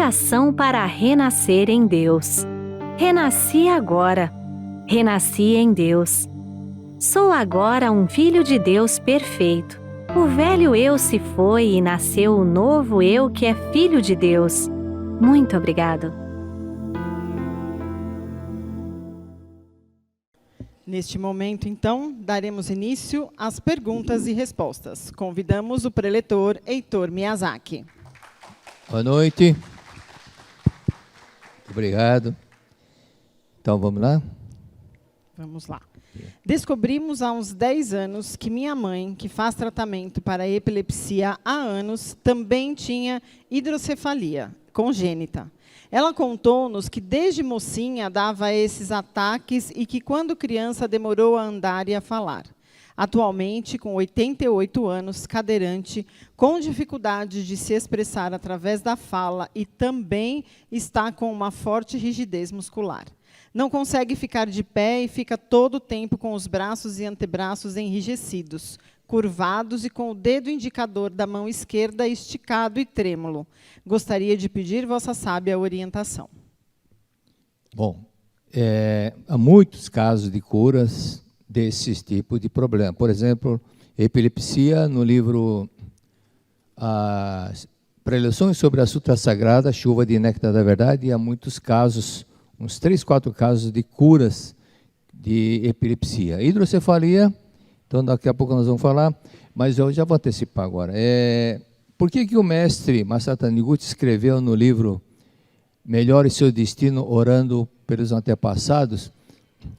Oração para renascer em Deus. Renasci agora. Renasci em Deus. Sou agora um filho de Deus perfeito. O velho eu se foi e nasceu o novo eu que é filho de Deus. Muito obrigado. Neste momento, então, daremos início às perguntas e respostas. Convidamos o preletor Heitor Miyazaki. Boa noite. Obrigado. Então, vamos lá? Vamos lá. Descobrimos há uns 10 anos que minha mãe, que faz tratamento para epilepsia há anos, também tinha hidrocefalia congênita. Ela contou-nos que desde mocinha dava esses ataques e que quando criança demorou a andar e a falar. Atualmente, com 88 anos, cadeirante, com dificuldade de se expressar através da fala e também está com uma forte rigidez muscular. Não consegue ficar de pé e fica todo o tempo com os braços e antebraços enrijecidos, curvados e com o dedo indicador da mão esquerda esticado e trêmulo. Gostaria de pedir vossa sábia orientação. Bom, há muitos casos de curas desses tipos de problema. Por exemplo, epilepsia, no livro As Preleções sobre a Sutra Sagrada, Chuva de Néctar da Verdade, há muitos casos, uns 3, 4 casos de curas de epilepsia. Hidrocefalia, então daqui a pouco nós vamos falar, mas eu já vou antecipar agora. Por que o mestre Masato Taniguchi escreveu no livro Melhore Seu Destino Orando pelos Antepassados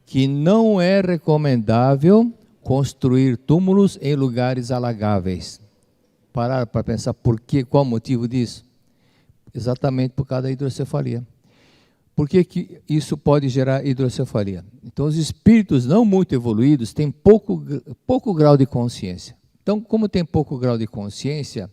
que não é recomendável construir túmulos em lugares alagáveis? Parar para pensar qual o motivo disso? Exatamente por causa da hidrocefalia. Por que isso pode gerar hidrocefalia? Então, os espíritos não muito evoluídos têm pouco grau de consciência. Então, como tem pouco grau de consciência,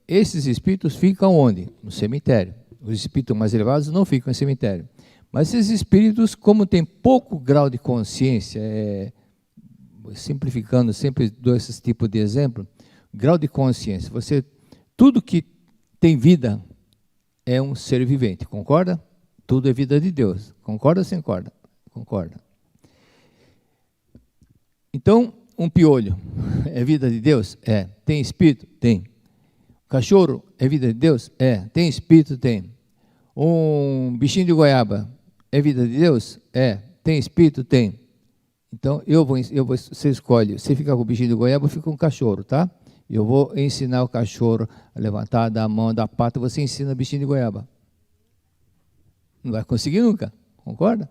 esses espíritos ficam onde? No cemitério. Os espíritos mais elevados não ficam em cemitério. Mas esses espíritos, como têm pouco grau de consciência, simplificando, sempre dou esse tipo de exemplo, grau de consciência, tudo que tem vida é um ser vivente, concorda? Tudo é vida de Deus, concorda ou sem concorda? Concorda. Então, um piolho é vida de Deus? É. Tem espírito? Tem. Cachorro é vida de Deus? É. Tem espírito? Tem. Um bichinho de goiaba é vida de Deus? É. Tem espírito? Tem. Então, você escolhe, você fica com o bichinho de goiaba, eu fico com o cachorro, tá? Eu vou ensinar o cachorro a levantar da mão, da pata, você ensina o bichinho de goiaba. Não vai conseguir nunca, concorda?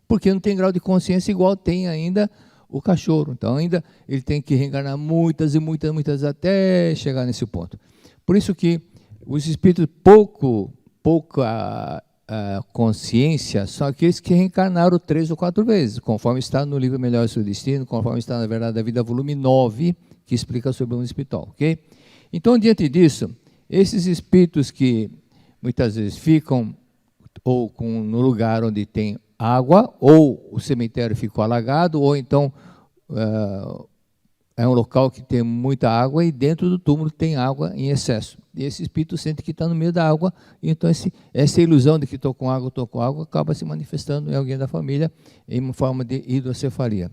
Porque não tem grau de consciência igual tem ainda o cachorro. Então, ainda ele tem que reencarnar muitas e muitas, muitas até chegar nesse ponto. Por isso que os espíritos pouca consciência são aqueles que reencarnaram 3 ou 4 vezes, conforme está no livro Melhor Seu Destino, conforme está na Verdade da Vida, volume 9, que explica sobre o mundo espiritual, ok? Então, diante disso, esses espíritos que muitas vezes ficam no lugar onde tem água, ou o cemitério ficou alagado, ou então é um local que tem muita água e dentro do túmulo tem água em excesso. E esse espírito sente que está no meio da água, então essa ilusão de que estou com água, acaba se manifestando em alguém da família em uma forma de hidrocefalia.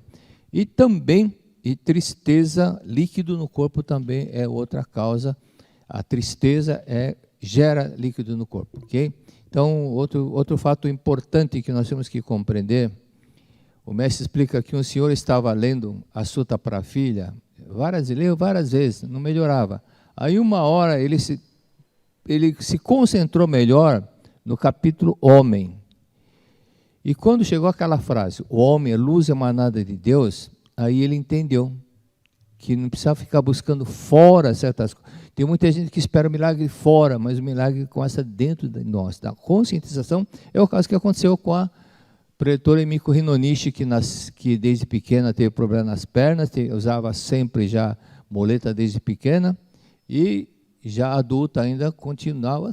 E também tristeza, líquido no corpo também é outra causa. A tristeza gera líquido no corpo, ok? Então, outro fato importante que nós temos que compreender, o mestre explica que um senhor estava lendo a Sutta para a filha, leu várias vezes, não melhorava. Aí uma hora ele se concentrou melhor no capítulo Homem. E quando chegou aquela frase, o homem é luz emanada de Deus, aí ele entendeu que não precisava ficar buscando fora certas coisas. Tem muita gente que espera o milagre fora, mas o milagre começa dentro de nós. A conscientização é o caso que aconteceu com a preletora Emiko Hinonishi, que desde pequena teve problema nas pernas, usava sempre já muleta desde pequena, e já adulta ainda continuava,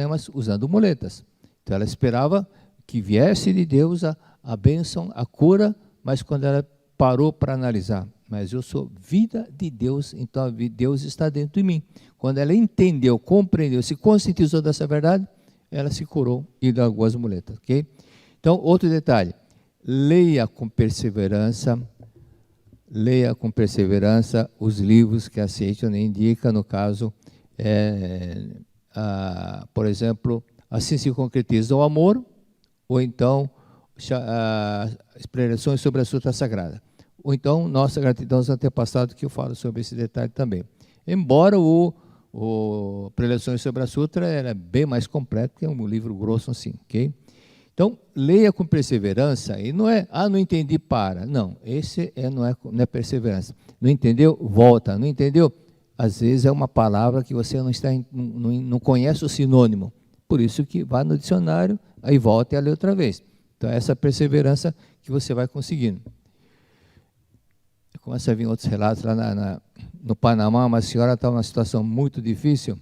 mas usando muletas. Então ela esperava que viesse de Deus a bênção, a cura, mas quando ela parou para analisar, mas eu sou vida de Deus, então Deus está dentro de mim. Quando ela entendeu, compreendeu, se conscientizou dessa verdade, ela se curou e largou as muletas, ok? Então, outro detalhe, leia com perseverança os livros que a Seichonen indica, no caso, por exemplo, Assim se concretiza o amor, ou então expressões sobre a Sutra Sagrada. Ou então, Nossa Gratidão aos Antepassados, que eu falo sobre esse detalhe também. Embora o Preleções sobre a Sutra era bem mais completo, que é um livro grosso assim, ok? Então, leia com perseverança, e não é, não entendi, para. Não, esse não é perseverança. Não entendeu? Volta. Não entendeu? Às vezes é uma palavra que você não conhece o sinônimo. Por isso que vá no dicionário, aí volta e lê outra vez. Então, é essa perseverança que você vai conseguindo. Começa a vir outros relatos lá no Panamá. Uma senhora estava numa situação muito difícil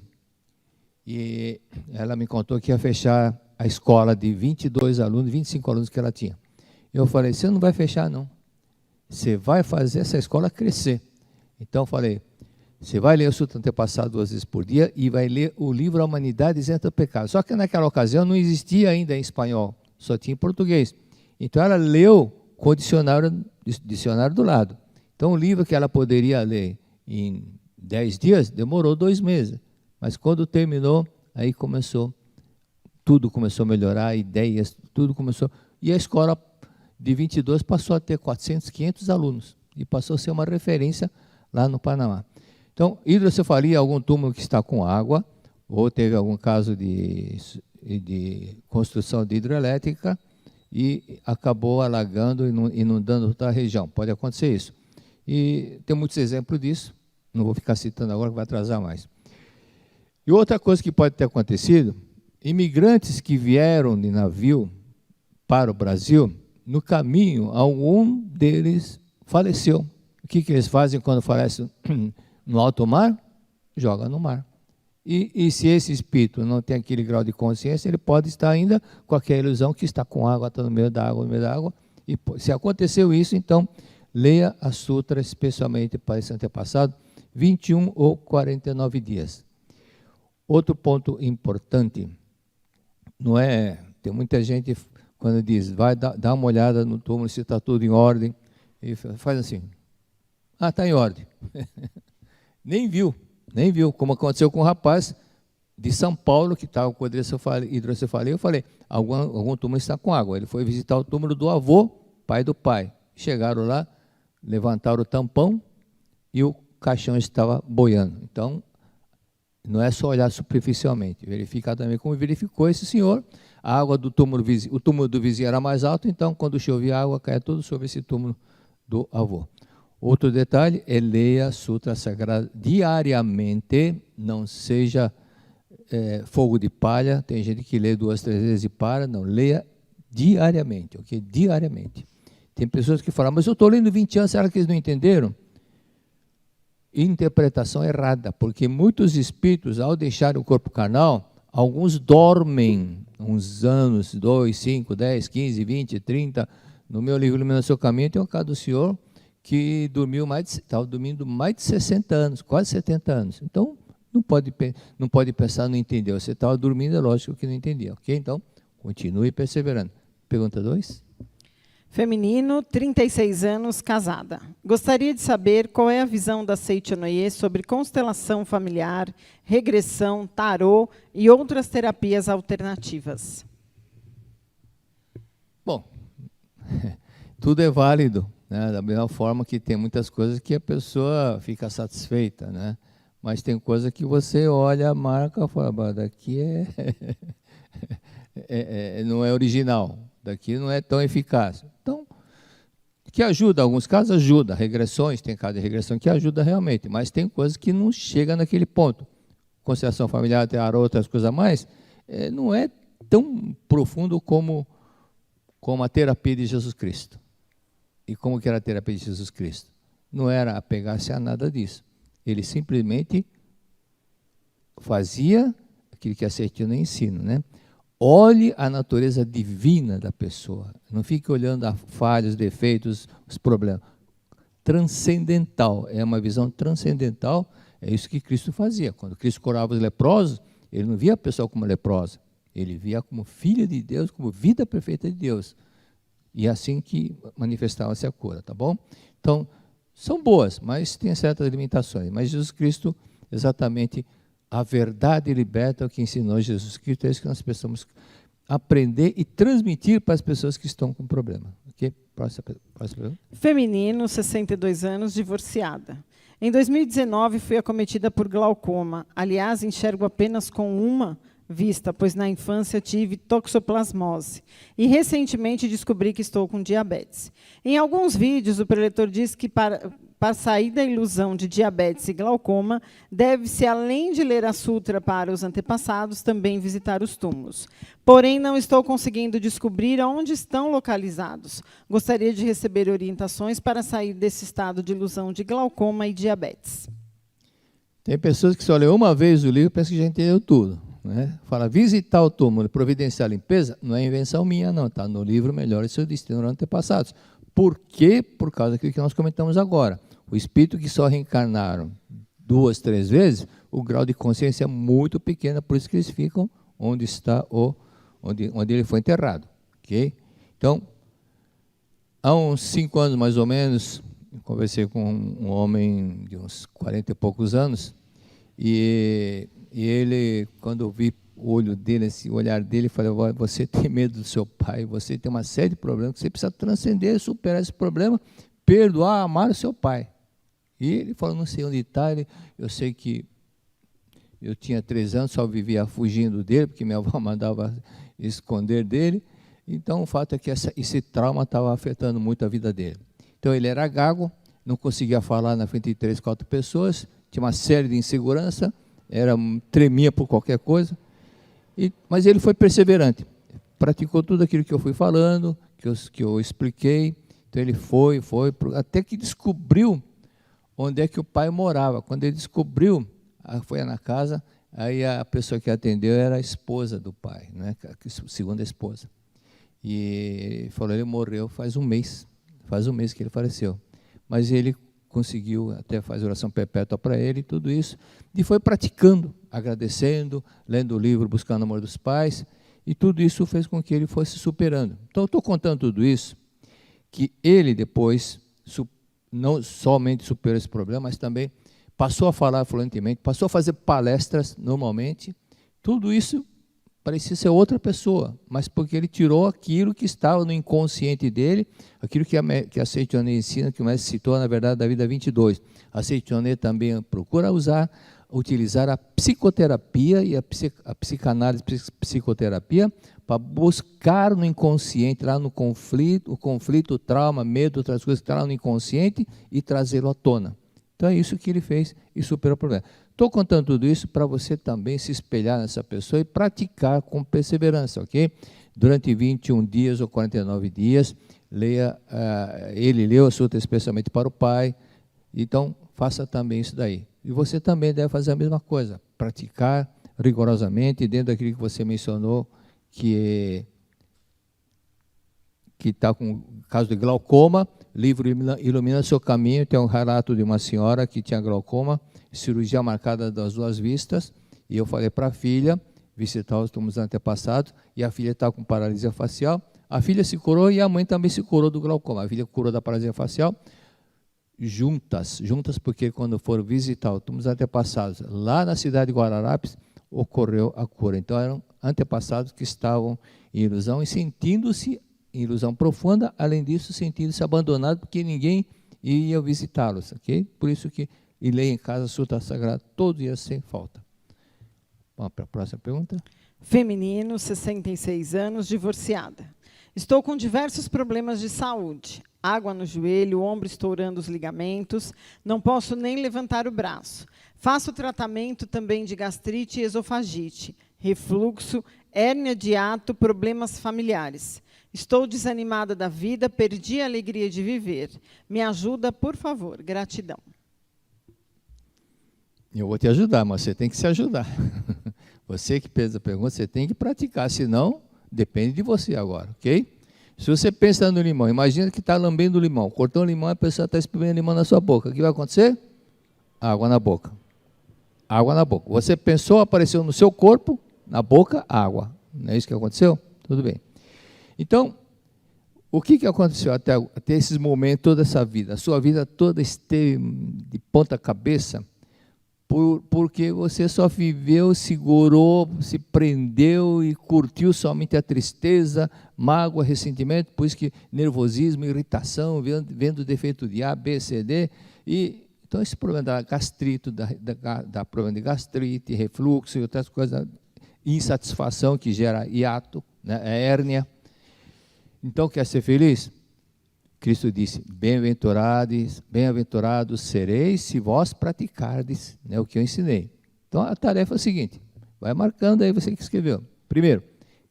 e ela me contou que ia fechar a escola de 22 alunos, 25 alunos que ela tinha. Eu falei, você não vai fechar, não. Você vai fazer essa escola crescer. Então, eu falei, você vai ler o Sutra Antepassado 2 vezes por dia e vai ler o livro A Humanidade Isenta do Pecado. Só que naquela ocasião não existia ainda em espanhol, só tinha em português. Então, ela leu com o dicionário do lado. Então, o livro que ela poderia ler em 10 dias, demorou 2 meses. Mas quando terminou, aí tudo começou a melhorar, ideias, tudo começou. E a escola de 22 passou a ter 400, 500 alunos. E passou a ser uma referência lá no Panamá. Então, hidrocefalia é algum túmulo que está com água, ou teve algum caso de construção de hidrelétrica e acabou alagando e inundando toda a região. Pode acontecer isso. E tem muitos exemplos disso, não vou ficar citando agora, que vai atrasar mais. E outra coisa que pode ter acontecido, imigrantes que vieram de navio para o Brasil, no caminho, algum deles faleceu. O que eles fazem quando falecem no alto mar? Joga no mar. E se esse espírito não tem aquele grau de consciência, ele pode estar ainda com aquela ilusão que está com água, está no meio da água, E se aconteceu isso, então, leia a Sutra, especialmente para esse antepassado, 21 ou 49 dias. Outro ponto importante, tem muita gente, quando diz, vai dar uma olhada no túmulo, se está tudo em ordem, e faz assim, está em ordem. Nem viu, como aconteceu com um rapaz de São Paulo, que estava com hidrocefalia, eu falei, algum túmulo está com água. Ele foi visitar o túmulo do avô, pai do pai. Chegaram lá, levantaram o tampão e o caixão estava boiando. Então, não é só olhar superficialmente, verificar também como verificou esse senhor. A água do túmulo, o túmulo do vizinho era mais alto, então, quando chovia água, caia tudo sobre esse túmulo do avô. Outro detalhe é leia a Sutra Sagrada diariamente, não seja fogo de palha. Tem gente que lê 2, 3 vezes e para. Não, leia diariamente, ok? Diariamente. Tem pessoas que falam, mas eu estou lendo 20 anos, será que eles não entenderam? Interpretação errada, porque muitos espíritos, ao deixarem o corpo carnal, alguns dormem uns anos, 2, 5, 10, 15, 20, 30. No meu livro Iluminação do Caminho tem um caso do senhor que estava dormindo mais de 60 anos, quase 70 anos. Então, não pode pensar, não entendeu. Você estava dormindo, é lógico que não entendia. Ok? Então, continue perseverando. Pergunta 2. Feminino, 36 anos, casada. Gostaria de saber qual é a visão da Seichonoye sobre constelação familiar, regressão, tarô e outras terapias alternativas. Bom, tudo é válido, né? Da mesma forma que tem muitas coisas que a pessoa fica satisfeita, né? Mas tem coisa que você olha a marca e fala, daqui não é original, daqui não é tão eficaz. Então, que ajuda, em alguns casos ajuda, regressões, tem caso de regressão que ajuda realmente, mas tem coisas que não chegam naquele ponto. Constelação familiar, tem outras coisas a mais, não é tão profundo como a terapia de Jesus Cristo. E como que era a terapia de Jesus Cristo? Não era apegar-se a nada disso. Ele simplesmente fazia aquilo que a Seichonen ensina, né? Olhe a natureza divina da pessoa. Não fique olhando a falhas, os defeitos, os problemas. transcendental, é uma visão transcendental, é isso que Cristo fazia. Quando Cristo curava os leprosos, ele não via a pessoa como leprosa, ele via como filha de Deus, como vida perfeita de Deus. E é assim que manifestava-se a cura, tá bom? Então, são boas, mas tem certas limitações. Mas Jesus Cristo, exatamente, a verdade liberta, o que ensinou Jesus Cristo, é isso que nós precisamos aprender e transmitir para as pessoas que estão com problema. Ok? Próxima pergunta. Feminino, 62 anos, divorciada. Em 2019, fui acometida por glaucoma. Aliás, enxergo apenas com uma vista, pois na infância tive toxoplasmose. E recentemente descobri que estou com diabetes. Em alguns vídeos, o preletor diz que para sair da ilusão de diabetes e glaucoma, deve-se, além de ler a sutra para os antepassados, também visitar os túmulos. Porém, não estou conseguindo descobrir onde estão localizados. Gostaria de receber orientações para sair desse estado de ilusão de glaucoma e diabetes. Tem pessoas que só lêem uma vez o livro e pensam que já entendeu tudo. Né? Fala, visitar o túmulo, providenciar a limpeza, não é invenção minha, não. Está no livro Melhor e Seu Destino dos Antepassados. Por quê? Por causa daquilo que nós comentamos agora. O espírito que só reencarnaram 2, 3 vezes, o grau de consciência é muito pequeno, por isso que eles ficam onde está onde ele foi enterrado. Okay? Então, há uns 5 anos mais ou menos, eu conversei com um homem de uns 40 e poucos anos, e ele, quando eu vi o olho dele, o olhar dele, eu falei, você tem medo do seu pai, você tem uma série de problemas, que você precisa transcender, superar esse problema, perdoar, amar o seu pai. E ele falou, não sei onde está, eu sei que eu tinha 3 anos, só vivia fugindo dele, porque minha avó mandava esconder dele. Então, o fato é que esse trauma estava afetando muito a vida dele. Então, ele era gago, não conseguia falar na frente de 3, 4 pessoas, tinha uma série de insegurança, tremia por qualquer coisa, mas ele foi perseverante, praticou tudo aquilo que eu fui falando, que eu expliquei. Então, ele foi, até que descobriu onde é que o pai morava. Quando ele descobriu, foi na casa, aí a pessoa que atendeu era a esposa do pai, né? A segunda esposa. E ele falou, ele morreu faz um mês que ele faleceu. Mas ele conseguiu até fazer oração perpétua para ele, tudo isso, e foi praticando, agradecendo, lendo o livro, buscando o amor dos pais, e tudo isso fez com que ele fosse superando. Então, eu estou contando tudo isso, que ele depois não somente superou esse problema, mas também passou a falar fluentemente, passou a fazer palestras normalmente. Tudo isso parecia ser outra pessoa, mas porque ele tirou aquilo que estava no inconsciente dele, aquilo que a Seitonê ensina, que o mestre citou, na verdade, da vida 22. A Seitonê também procura utilizar a psicoterapia e a psicanálise, psicoterapia, para buscar no inconsciente, lá no conflito, o trauma, medo, outras coisas que estão lá no inconsciente e trazê-lo à tona. Então é isso que ele fez e superou o problema. Estou contando tudo isso para você também se espelhar nessa pessoa e praticar com perseverança, ok? Durante 21 dias ou 49 dias, ele leu a sutra especialmente para o pai, então faça também isso daí. E você também deve fazer a mesma coisa, praticar rigorosamente dentro daquilo que você mencionou, que está com o caso de glaucoma. Livro Ilumina Seu Caminho, tem um relato de uma senhora que tinha glaucoma, cirurgia marcada das 2 vistas, e eu falei para a filha visitar os túmulos antepassados, e a filha está com paralisia facial. A filha se curou e a mãe também se curou do glaucoma. A filha curou da paralisia facial, juntas, porque quando foram visitar os túmulos antepassados, lá na cidade de Guararapes, ocorreu a cura. Então, eram antepassados que estavam em ilusão e sentindo-se em ilusão profunda, além disso, sentindo-se abandonados, porque ninguém ia visitá-los, ok? Por isso que leia em casa a Sutra Sagrada todo dia, sem falta. Vamos para a próxima pergunta. Feminino, 66 anos, divorciada. Estou com diversos problemas de saúde. Água no joelho, ombro estourando os ligamentos, não posso nem levantar o braço. Faço tratamento também de gastrite e esofagite, refluxo, hérnia de hiato, problemas familiares. Estou desanimada da vida, perdi a alegria de viver. Me ajuda, por favor. Gratidão. Eu vou te ajudar, mas você tem que se ajudar. Você que fez a pergunta, você tem que praticar, senão depende de você agora, ok? Se você pensa no limão, imagina que está lambendo o limão, cortou o limão e a pessoa está espremendo limão na sua boca. O que vai acontecer? Água na boca. Água na boca. Você pensou, apareceu no seu corpo, na boca, água. Não é isso que aconteceu? Tudo bem. Então, o que aconteceu até esses momentos, toda essa vida? A sua vida toda esteve de ponta cabeça porque você só viveu, segurou, se prendeu e curtiu somente a tristeza, mágoa, ressentimento, por isso que nervosismo, irritação, vendo defeito de A, B, C, D. Então, esse problema da gastrite, da problema de gastrite, refluxo e outras coisas, insatisfação que gera hiato, né, hérnia. Então, quer ser feliz? Cristo disse, bem-aventurados sereis se vós praticardes, né, o que eu ensinei. Então, a tarefa é a seguinte, vai marcando aí você que escreveu. Primeiro,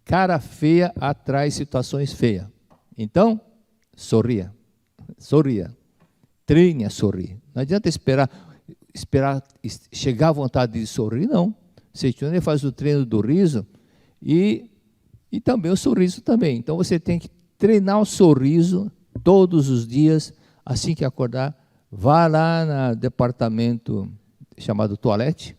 cara feia atrai situações feias. Então, sorria, treine a sorrir. Não adianta esperar chegar à vontade de sorrir, não. Você faz o treino do riso e também o sorriso também. Então, você tem que treinar o sorriso todos os dias, assim que acordar, vá lá no departamento chamado toalete,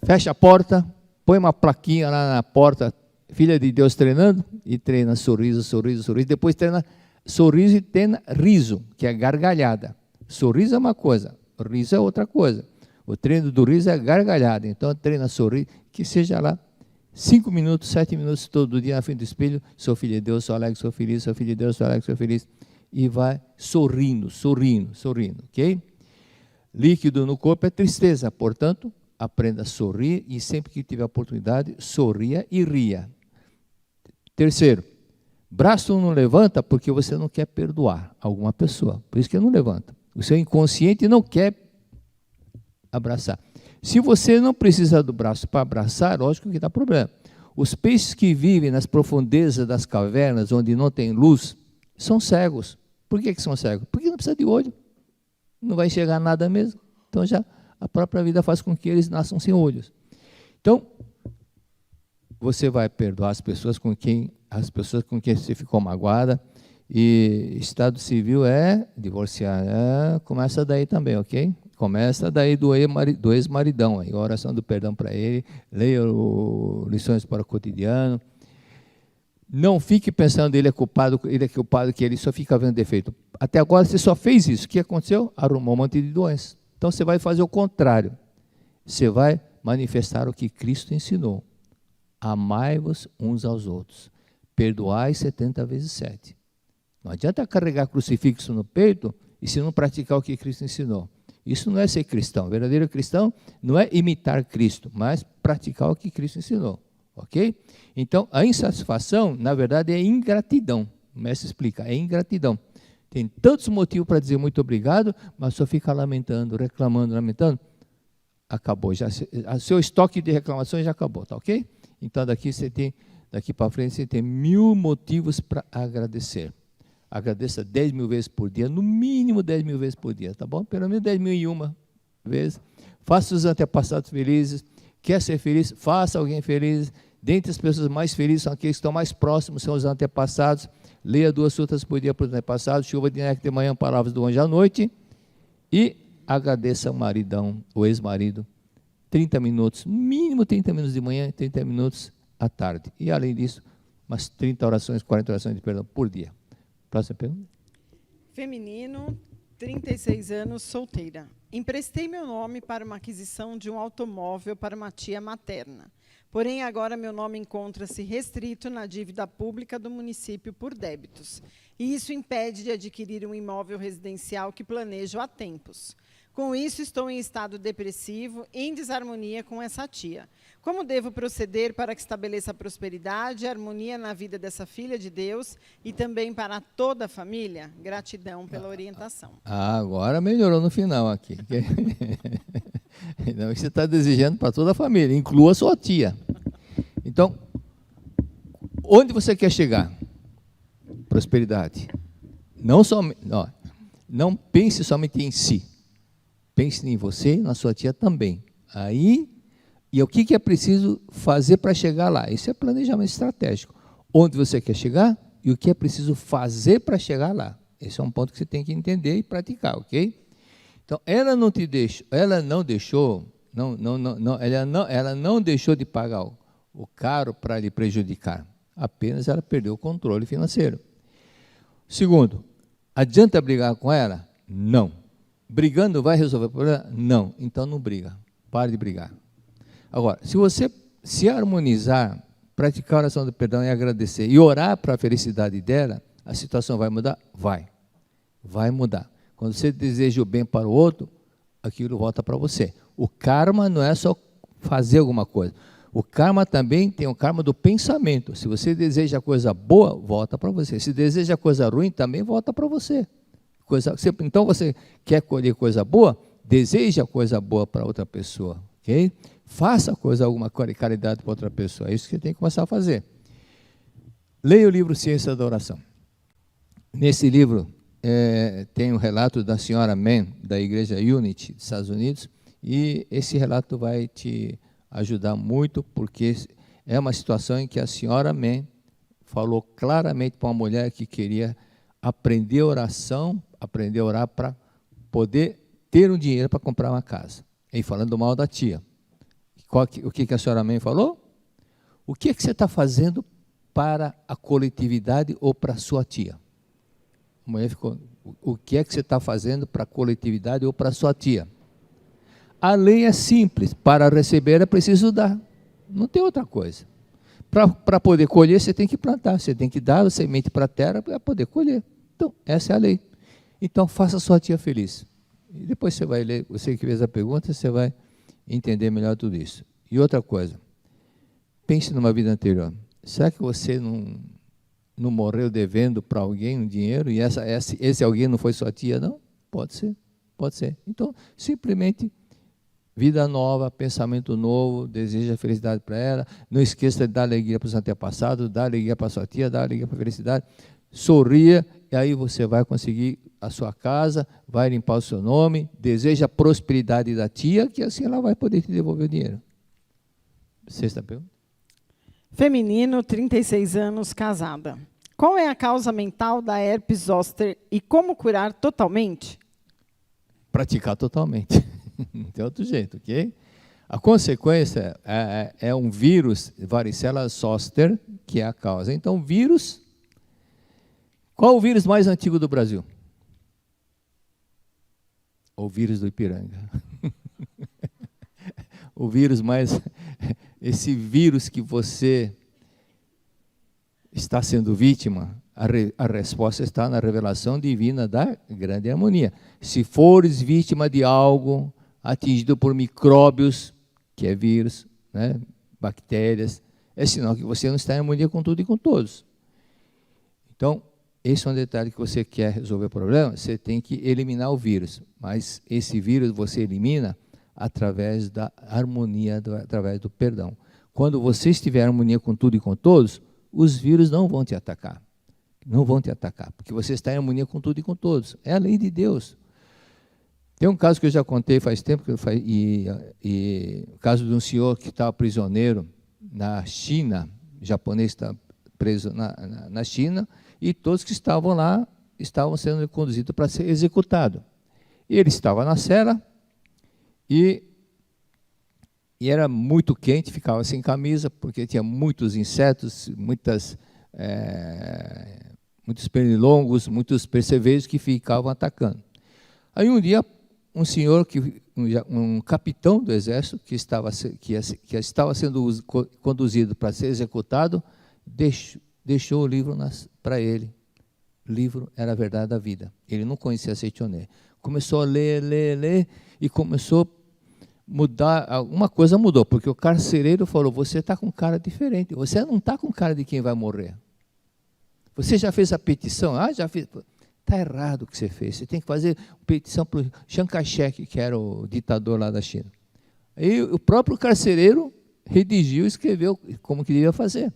fecha a porta, põe uma plaquinha lá na porta, Filha de Deus treinando, e treina sorriso, depois treina sorriso e treina riso, que é gargalhada. Sorriso é uma coisa, riso é outra coisa. O treino do riso é gargalhada, então treina sorriso, que seja lá 5 minutos, 7 minutos todo dia na frente do espelho, sou filho de Deus, sou alegre, sou feliz, sou filho de Deus, sou alegre, sou feliz, e vai sorrindo, ok? Líquido no corpo é tristeza, portanto, aprenda a sorrir e sempre que tiver oportunidade, sorria e ria. Terceiro, braço não levanta porque você não quer perdoar alguma pessoa, por isso que não levanta. O seu inconsciente não quer abraçar. Se você não precisa do braço para abraçar, lógico que dá problema. Os peixes que vivem nas profundezas das cavernas, onde não tem luz, são cegos. Por que são cegos? Porque não precisa de olho. Não vai enxergar nada mesmo. Então, já a própria vida faz com que eles nasçam sem olhos. Então, você vai perdoar as pessoas com quem você ficou magoada. E estado civil é divorciar. Começa daí também, ok? Começa daí do ex-maridão, a oração do perdão para ele, leia lições para o cotidiano. Não fique pensando ele é culpado que ele só fica vendo defeito. Até agora você só fez isso. O que aconteceu? Arrumou um monte de doença. Então você vai fazer o contrário. Você vai manifestar o que Cristo ensinou. Amai-vos uns aos outros. Perdoai 70 vezes 7. Não adianta carregar crucifixo no peito e se não praticar o que Cristo ensinou. Isso não é ser cristão. O verdadeiro cristão não é imitar Cristo, mas praticar o que Cristo ensinou. Ok? Então, a insatisfação, na verdade, é ingratidão. O mestre explica, é ingratidão. Tem tantos motivos para dizer muito obrigado, mas só fica lamentando, reclamando, lamentando. Acabou. Seu estoque de reclamações já acabou, tá ok? Então, daqui para frente, você tem 1000 motivos para agradecer. Agradeça 10.000 vezes por dia, no mínimo 10.000 vezes por dia, tá bom? Pelo menos 10.001 vezes. Faça os antepassados felizes. Quer ser feliz? Faça alguém feliz. Dentre as pessoas mais felizes são aqueles que estão mais próximos, são os antepassados. Leia 2 frutas por dia para os antepassados. Chuva de néctar de manhã, palavras do anjo à noite. E agradeça ao maridão, o ex-marido. 30 minutos, mínimo 30 minutos de manhã, 30 minutos à tarde. E além disso, umas 30 orações, 40 orações de perdão por dia. Próxima pergunta. Feminino, 36 anos, solteira. Emprestei meu nome para uma aquisição de um automóvel para uma tia materna. Porém, agora meu nome encontra-se restrito na dívida pública do município por débitos. E isso impede de adquirir um imóvel residencial que planejo há tempos. Com isso, estou em estado depressivo, em desarmonia com essa tia. Como devo proceder para que estabeleça prosperidade e harmonia na vida dessa filha de Deus e também para toda a família? Gratidão pela orientação. Agora melhorou no final aqui. Então, você está desejando para toda a família, inclua a sua tia. Então, onde você quer chegar? Prosperidade. Não pense somente em si. Pense em você e na sua tia também. E o que é preciso fazer para chegar lá? Isso é planejamento estratégico. Onde você quer chegar? e o que é preciso fazer para chegar lá. Esse é um ponto que você tem que entender e praticar, ok? Então, ela não deixou de pagar o caro para lhe prejudicar. Apenas ela perdeu o controle financeiro. Segundo, adianta brigar com ela? Não. Brigando vai resolver o problema? Não. Então não briga. Pare de brigar. Agora, se você se harmonizar, praticar a oração do perdão e agradecer e orar para a felicidade dela, a situação vai mudar? Vai. Vai mudar. Quando você deseja o bem para o outro, aquilo volta para você. O karma não é só fazer alguma coisa. O karma também tem o karma do pensamento. Se você deseja coisa boa, volta para você. Se deseja coisa ruim, também volta para você. Então você quer colher coisa boa, deseja coisa boa para outra pessoa. Okay? Faça alguma caridade para outra pessoa. É isso que você tem que começar a fazer. Leia o livro Ciência da Oração. Nesse livro tem um relato da senhora Mann, da Igreja Unity dos Estados Unidos, e esse relato vai te ajudar muito, porque é uma situação em que a senhora Mann falou claramente para uma mulher que queria aprender oração, aprender a orar para poder ter um dinheiro para comprar uma casa. E falando mal da tia. O que a senhora Mann falou? O que você está fazendo para a coletividade ou para a sua tia? A mulher ficou, o que é que você está fazendo para a coletividade ou para a sua tia? A lei é simples, para receber é preciso dar, não tem outra coisa. Para poder colher, você tem que plantar, você tem que dar a semente para a terra para poder colher. Então, essa é a lei. Então, faça a sua tia feliz. E depois você vai ler, você que fez a pergunta, você vai entender melhor tudo isso. E outra coisa, pense numa vida anterior. Será que você não morreu devendo para alguém um dinheiro e esse alguém não foi sua tia, não? Pode ser, pode ser. Então, simplesmente, vida nova, pensamento novo, deseja felicidade para ela, não esqueça de dar alegria para os antepassados, dar alegria para sua tia, dar alegria para a felicidade, sorria, e aí você vai conseguir a sua casa, vai limpar o seu nome, deseja a prosperidade da tia, que assim ela vai poder te devolver o dinheiro. Sexta pergunta. Feminino, 36 anos, casada. Qual é a causa mental da herpes zoster e como curar totalmente? Praticar totalmente. Não tem outro jeito, ok? A consequência é um vírus, varicela zoster, que é a causa. Então, vírus... Qual o vírus mais antigo do Brasil? O vírus do Ipiranga. O vírus mais... Esse vírus que você está sendo vítima, a resposta está na revelação divina da grande harmonia. Se fores vítima de algo atingido por micróbios, que é vírus, né, bactérias, é sinal que você não está em harmonia com tudo e com todos. Então, esse é um detalhe que você quer resolver o problema, você tem que eliminar o vírus. Mas esse vírus você elimina através da harmonia, através do perdão. Quando você estiver em harmonia com tudo e com todos, os vírus não vão te atacar. Não vão te atacar, porque você está em harmonia com tudo e com todos. É a lei de Deus. Tem um caso que eu já contei faz tempo, o caso de um senhor que estava prisioneiro na China, japonês está preso na China, e todos que estavam lá estavam sendo conduzidos para ser executados. Ele estava na cela e era muito quente, ficava sem camisa, porque tinha muitos insetos, muitos pernilongos, muitos percevejos que ficavam atacando. Aí um dia, um senhor, um capitão do exército, que estava sendo conduzido para ser executado, deixou o livro para ele. O livro era a verdade da vida. Ele não conhecia Seitoné. Começou a ler, e começou a mudar. Alguma coisa mudou, porque o carcereiro falou, você está com cara diferente, você não está com cara de quem vai morrer. Você já fez a petição? Já fiz. Está errado o que você fez. Você tem que fazer petição para o Chiang Kai-shek, que era o ditador lá da China. Aí o próprio carcereiro redigiu, escreveu como que devia fazer.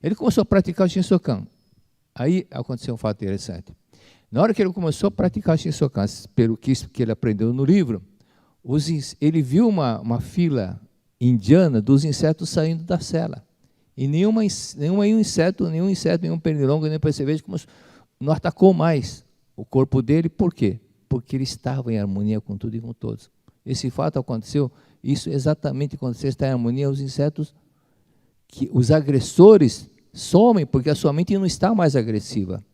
Ele começou a praticar o Shinsokan. Aí aconteceu um fato interessante. Na hora que ele começou a praticar o Shinsokan, pelo que ele aprendeu no livro, ele viu uma fila indiana dos insetos saindo da cela. E nenhum inseto, nenhum pernilongo, nenhum percevejo não atacou mais o corpo dele. Por quê? Porque ele estava em harmonia com tudo e com todos. Esse fato aconteceu, isso exatamente quando você está em harmonia, os insetos, os agressores somem, porque a sua mente não está mais agressiva.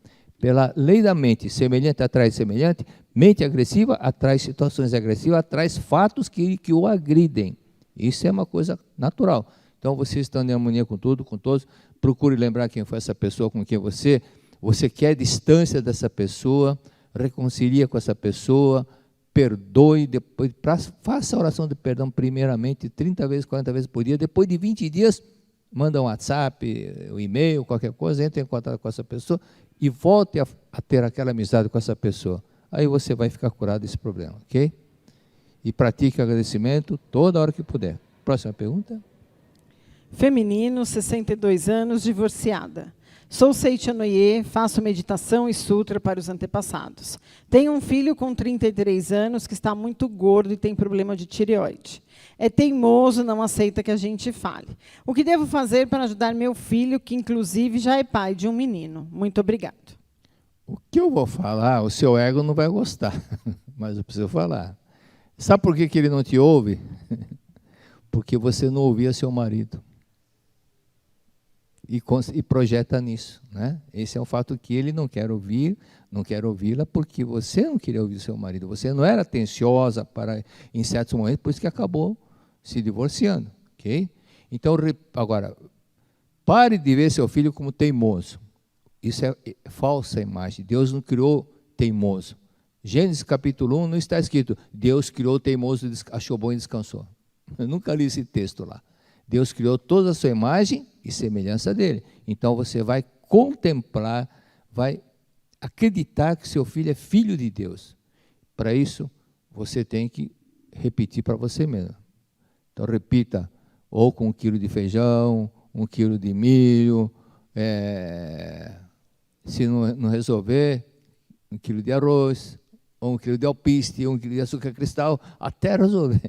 Pela lei da mente, semelhante atrai semelhante, mente agressiva atrai situações agressivas, atrai fatos que o agridem. Isso é uma coisa natural. Então, você estando em harmonia com tudo, com todos, procure lembrar quem foi essa pessoa com quem você quer distância dessa pessoa, reconcilia com essa pessoa, perdoe, depois faça a oração de perdão primeiramente 30 vezes, 40 vezes por dia, depois de 20 dias, manda um WhatsApp, um e-mail, qualquer coisa, entre em contato com essa pessoa e volte a ter aquela amizade com essa pessoa. Aí você vai ficar curado desse problema, ok? E pratique agradecimento toda hora que puder. Próxima pergunta. Feminino, 62 anos, divorciada. Sou Seichanoye, faço meditação e sutra para os antepassados. Tenho um filho com 33 anos que está muito gordo e tem problema de tireoide. É teimoso, não aceita que a gente fale. O que devo fazer para ajudar meu filho, que inclusive já é pai de um menino? Muito obrigado. O que eu vou falar, o seu ego não vai gostar, mas eu preciso falar. Sabe por que ele não te ouve? Porque você não ouvia seu marido. E projeta nisso, né? Esse é um fato que ele não quer ouvir, não quer ouvi-la, porque você não queria ouvir seu marido, você não era atenciosa em certos momentos, por isso que acabou se divorciando, ok? Então, agora, pare de ver seu filho como teimoso. Isso é falsa imagem. Deus não criou teimoso. Gênesis capítulo 1 não está escrito, Deus criou o teimoso, achou bom e descansou. Eu nunca li esse texto lá. Deus criou toda a sua imagem e semelhança dele. Então você vai contemplar, vai acreditar que seu filho é filho de Deus. Para isso, você tem que repetir para você mesmo. Então repita, ou com 1 quilo de feijão, 1 quilo de milho, se não resolver, 1 quilo de arroz, ou 1 quilo de alpiste, 1 quilo de açúcar cristal, até resolver.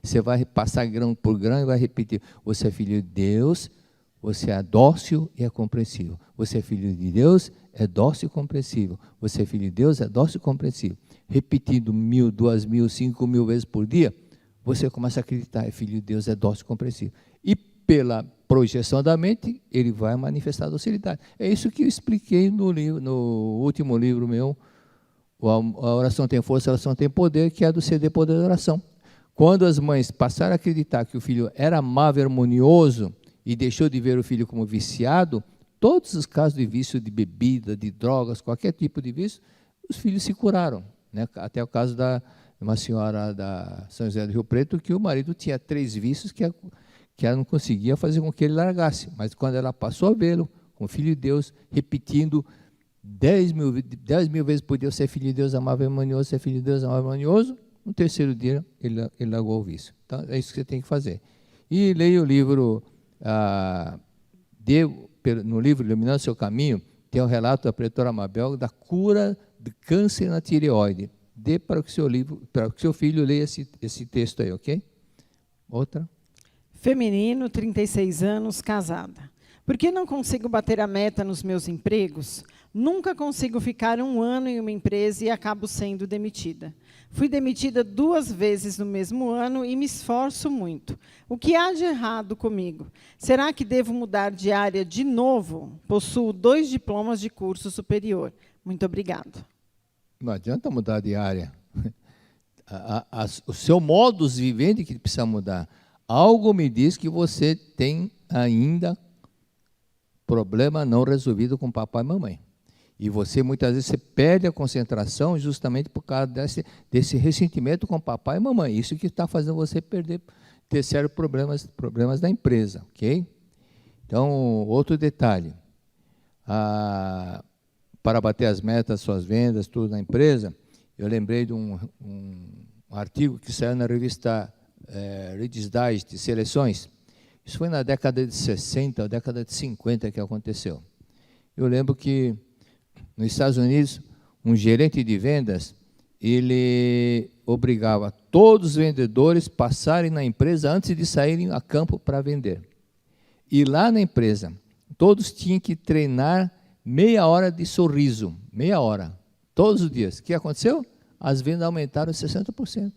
Você vai passar grão por grão e vai repetir. Você é filho de Deus, você é dócil e é compreensível. Você é filho de Deus, é dócil e compreensível. Você é filho de Deus, é dócil e compreensível. Repetindo 1.000, 2.000, 5.000 vezes por dia, você começa a acreditar, é filho de Deus, é dócil e compreensível. E pela projeção da mente, ele vai manifestar docilidade. É isso que eu expliquei no último livro meu, A Oração Tem Força, a Oração Tem Poder, que é do CD Poder da Oração. Quando as mães passaram a acreditar que o filho era amável, harmonioso, e deixou de ver o filho como viciado, todos os casos de vício de bebida, de drogas, qualquer tipo de vício, os filhos se curaram, né? Até o caso de uma senhora da São José do Rio Preto, que o marido tinha 3 vícios que ela não conseguia fazer com que ele largasse. Mas quando ela passou a vê-lo, como filho de Deus, repetindo 10 mil vezes por dia, você é filho de Deus, amável e harmonioso, você é filho de Deus, amável e harmonioso, no terceiro dia ele largou o vício. Então é isso que você tem que fazer. E leia o livro, no livro Iluminando Seu Caminho, tem um relato da pretora Mabel da cura de câncer na tireoide. Dê para que seu filho leia esse texto aí, ok? Outra. Feminino, 36 anos, casada. Por que não consigo bater a meta nos meus empregos? Nunca consigo ficar 1 ano em uma empresa e acabo sendo demitida. Fui demitida 2 vezes no mesmo ano e me esforço muito. O que há de errado comigo? Será que devo mudar de área de novo? Possuo 2 diplomas de curso superior. Muito obrigado. Não adianta mudar de área. O seu modus vivendi que precisa mudar. Algo me diz que você tem ainda problema não resolvido com papai e mamãe. E você, muitas vezes, você perde a concentração justamente por causa desse ressentimento com papai e mamãe. Isso que está fazendo você ter sérios problemas da empresa, ok? Então, outro detalhe. Para bater as metas, suas vendas, tudo na empresa, eu lembrei de um artigo que saiu na revista Reader's Digest, Seleções. Isso foi na década de 60, década de 50 que aconteceu. Eu lembro que nos Estados Unidos, um gerente de vendas, ele obrigava todos os vendedores a passarem na empresa antes de saírem a campo para vender. E lá na empresa, todos tinham que treinar meia hora de sorriso, meia hora, todos os dias. O que aconteceu? As vendas aumentaram 60%.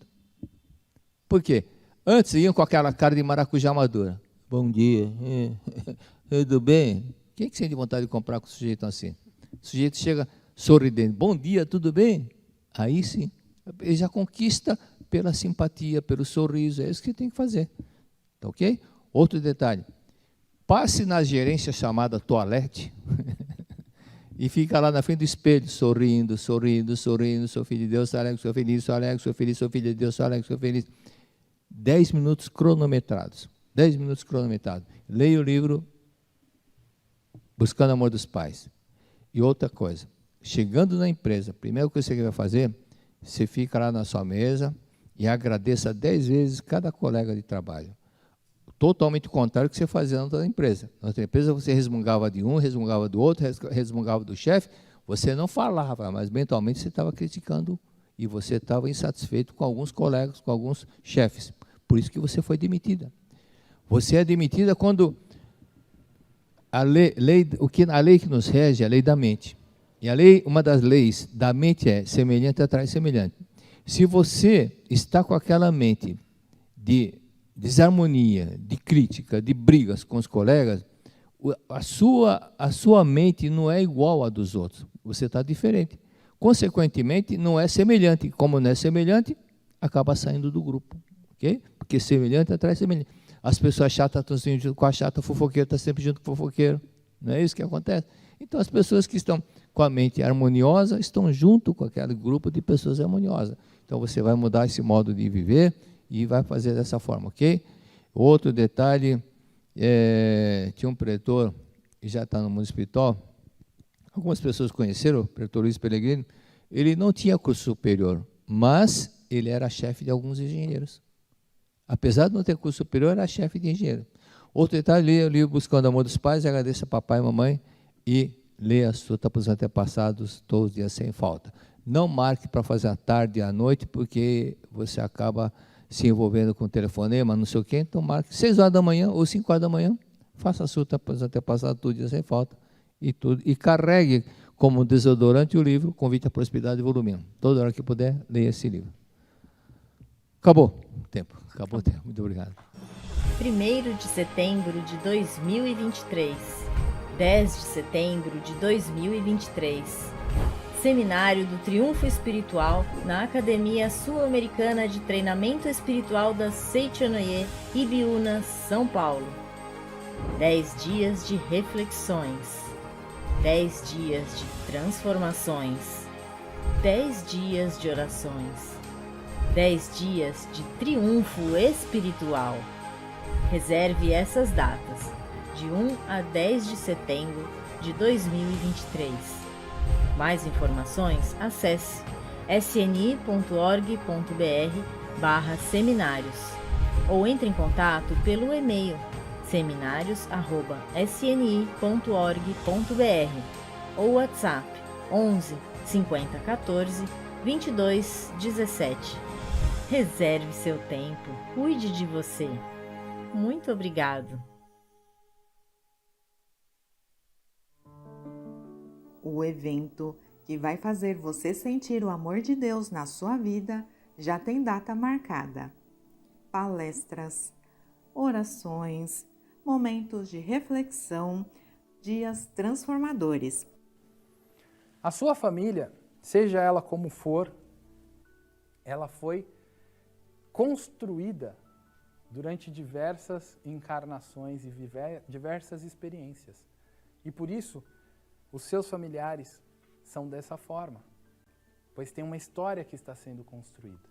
Por quê? Antes iam com aquela cara de maracujá madura. Bom dia, tudo bem? Quem que sente vontade de comprar com o sujeito assim? O sujeito chega sorridente, bom dia, tudo bem? Aí sim, ele já conquista pela simpatia, pelo sorriso, é isso que tem que fazer. Tá ok? Outro detalhe, passe na gerência chamada toalete e fica lá na frente do espelho, sorrindo, sorrindo, sorrindo, sou filho de Deus, sou alegre, sou feliz, sou alegre, sou feliz, sou filho de Deus, sou alegre, sou feliz. 10 minutos cronometrados. 10 minutos cronometrados. Leia o livro Buscando o Amor dos Pais. E outra coisa, chegando na empresa, a primeira coisa que você vai fazer, você fica lá na sua mesa e agradeça 10 vezes cada colega de trabalho. Totalmente contrário do que você fazia na outra empresa. Na outra empresa você resmungava de um, resmungava do outro, resmungava do chefe, você não falava, mas mentalmente você estava criticando e você estava insatisfeito com alguns colegas, com alguns chefes. Por isso que você foi demitida. Você é demitida quando a lei que nos rege é a lei da mente. E a lei, uma das leis da mente é semelhante atrai semelhante. Se você está com aquela mente de desarmonia, de crítica, de brigas com os colegas, a sua mente não é igual à dos outros. Você está diferente. Consequentemente, não é semelhante. Como não é semelhante, acaba saindo do grupo. Okay? Porque semelhante atrai semelhante. As pessoas chatas estão sempre junto com a chata, o fofoqueiro está sempre junto com o fofoqueiro. Não é isso que acontece? Então, as pessoas que estão com a mente harmoniosa estão junto com aquele grupo de pessoas harmoniosas. Então, você vai mudar esse modo de viver e vai fazer dessa forma, ok? Outro detalhe, tinha um pretor, que já está no mundo espiritual, algumas pessoas conheceram o pretor Luiz Pellegrino, ele não tinha curso superior, mas ele era chefe de alguns engenheiros. Apesar de não ter curso superior, era chefe de engenheiro. Outro detalhe, leia o livro Buscando o Amor dos Pais, agradeça a papai e mamãe e leia a Suta para os antepassados todos os dias sem falta. Não marque para fazer à tarde e à noite, porque você acaba se envolvendo com telefonema, não sei o quê. Então marque 6 horas da manhã ou 5 horas da manhã, faça a Suta para os antepassados todos os dias sem falta e carregue como desodorante o livro Convite à Prosperidade Volume 1. Toda hora que puder, leia esse livro. Acabou o tempo. Acabou o tempo. Muito obrigado. 1º de setembro de 2023, 10 de setembro de 2023, Seminário do Triunfo Espiritual na Academia Sul-Americana de Treinamento Espiritual da Seichonoye, Ibiúna, São Paulo. 10 dias de reflexões, 10 dias de transformações, 10 dias de orações, 10 dias de triunfo espiritual. Reserve essas datas, de 1 a 10 de setembro de 2023. Mais informações, acesse sni.org.br/seminários ou entre em contato pelo e-mail seminários@sni.org.br ou WhatsApp 11 50 14 22 17. Reserve seu tempo, cuide de você. Muito obrigado. O evento que vai fazer você sentir o amor de Deus na sua vida já tem data marcada. Palestras, orações, momentos de reflexão, dias transformadores. A sua família, seja ela como for, ela foi construída durante diversas encarnações e diversas experiências. E por isso, os seus familiares são dessa forma, pois tem uma história que está sendo construída.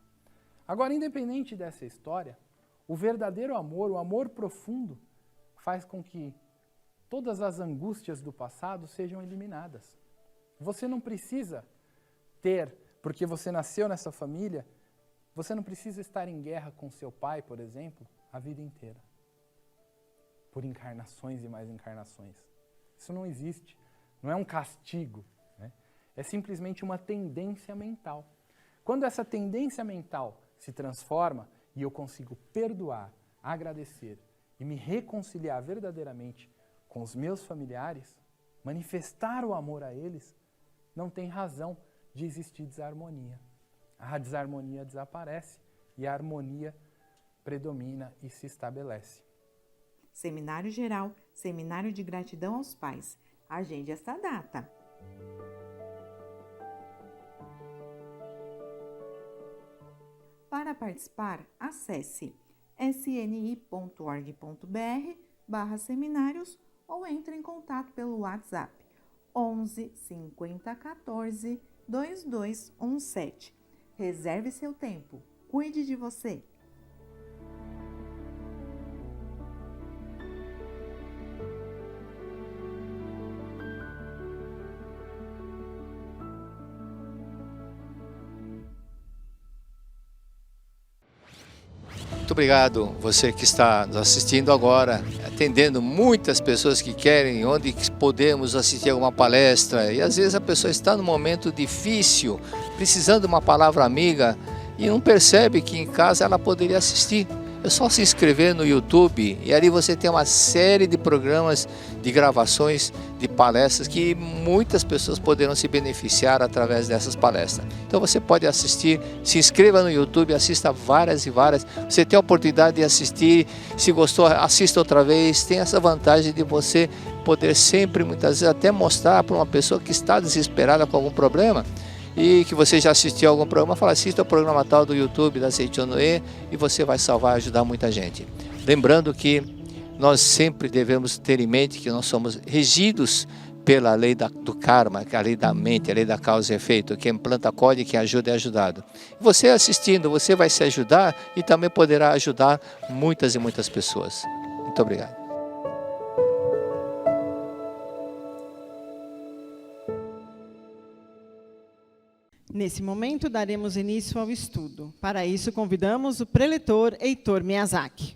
Agora, independente dessa história, o verdadeiro amor, o amor profundo, faz com que todas as angústias do passado sejam eliminadas. Você não precisa ter, porque você nasceu nessa família, você não precisa estar em guerra com seu pai, por exemplo, a vida inteira. Por encarnações e mais encarnações. Isso não existe. Não é um castigo. Né? É simplesmente uma tendência mental. Quando essa tendência mental se transforma e eu consigo perdoar, agradecer e me reconciliar verdadeiramente com os meus familiares, manifestar o amor a eles, não tem razão de existir desarmonia. A desarmonia desaparece e a harmonia predomina e se estabelece. Seminário Geral, Seminário de Gratidão aos Pais. Agende esta data. Para participar, acesse sni.org.br/seminários ou entre em contato pelo WhatsApp 11 50 14 2217. Reserve seu tempo. Cuide de você. Muito obrigado, você que está nos assistindo agora, atendendo muitas pessoas que querem, onde podemos assistir alguma palestra, e às vezes a pessoa está num momento difícil, precisando de uma palavra amiga, e não percebe que em casa ela poderia assistir. É só se inscrever no YouTube, e ali você tem uma série de programas, de gravações, de palestras, que muitas pessoas poderão se beneficiar através dessas palestras. Então você pode assistir, se inscreva no YouTube, assista várias e várias. Você tem a oportunidade de assistir, se gostou, assista outra vez. Tem essa vantagem de você poder sempre, muitas vezes, até mostrar para uma pessoa que está desesperada com algum problema, e que você já assistiu a algum programa, fala, assista o programa tal do YouTube da Seichonoe, e você vai salvar, ajudar muita gente. Lembrando que nós sempre devemos ter em mente que nós somos regidos pela lei do karma, que é a lei da mente, a lei da causa e efeito. Quem planta colhe, quem ajuda é ajudado. Você assistindo, você vai se ajudar e também poderá ajudar muitas e muitas pessoas. Muito obrigado. Nesse momento, daremos início ao estudo. Para isso, convidamos o preletor Heitor Miyazaki.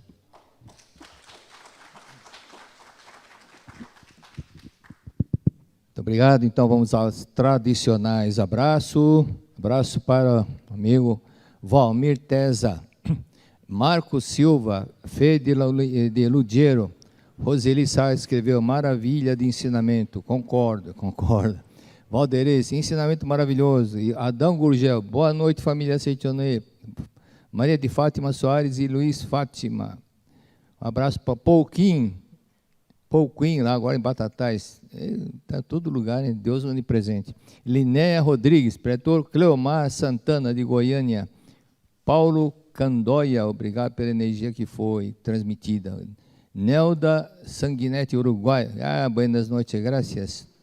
Muito obrigado. Então, vamos aos tradicionais abraços. Abraço para o amigo Valmir Tesa, Marcos Silva, Fê de Ludiero, Roseli Sá escreveu, maravilha de ensinamento. Concordo. Valderez, ensinamento maravilhoso. E Adão Gurgel, boa noite, família Seichonoe. Maria de Fátima Soares e Luiz Fátima. Um abraço para Pouquinho, lá agora em Batatais. Está em todo lugar, né? Deus onipresente. Linéia Rodrigues, pretor Cleomar Santana de Goiânia. Paulo Candoia, obrigado pela energia que foi transmitida. Nelda Sanguinetti, Uruguai. Buenas noches, gracias.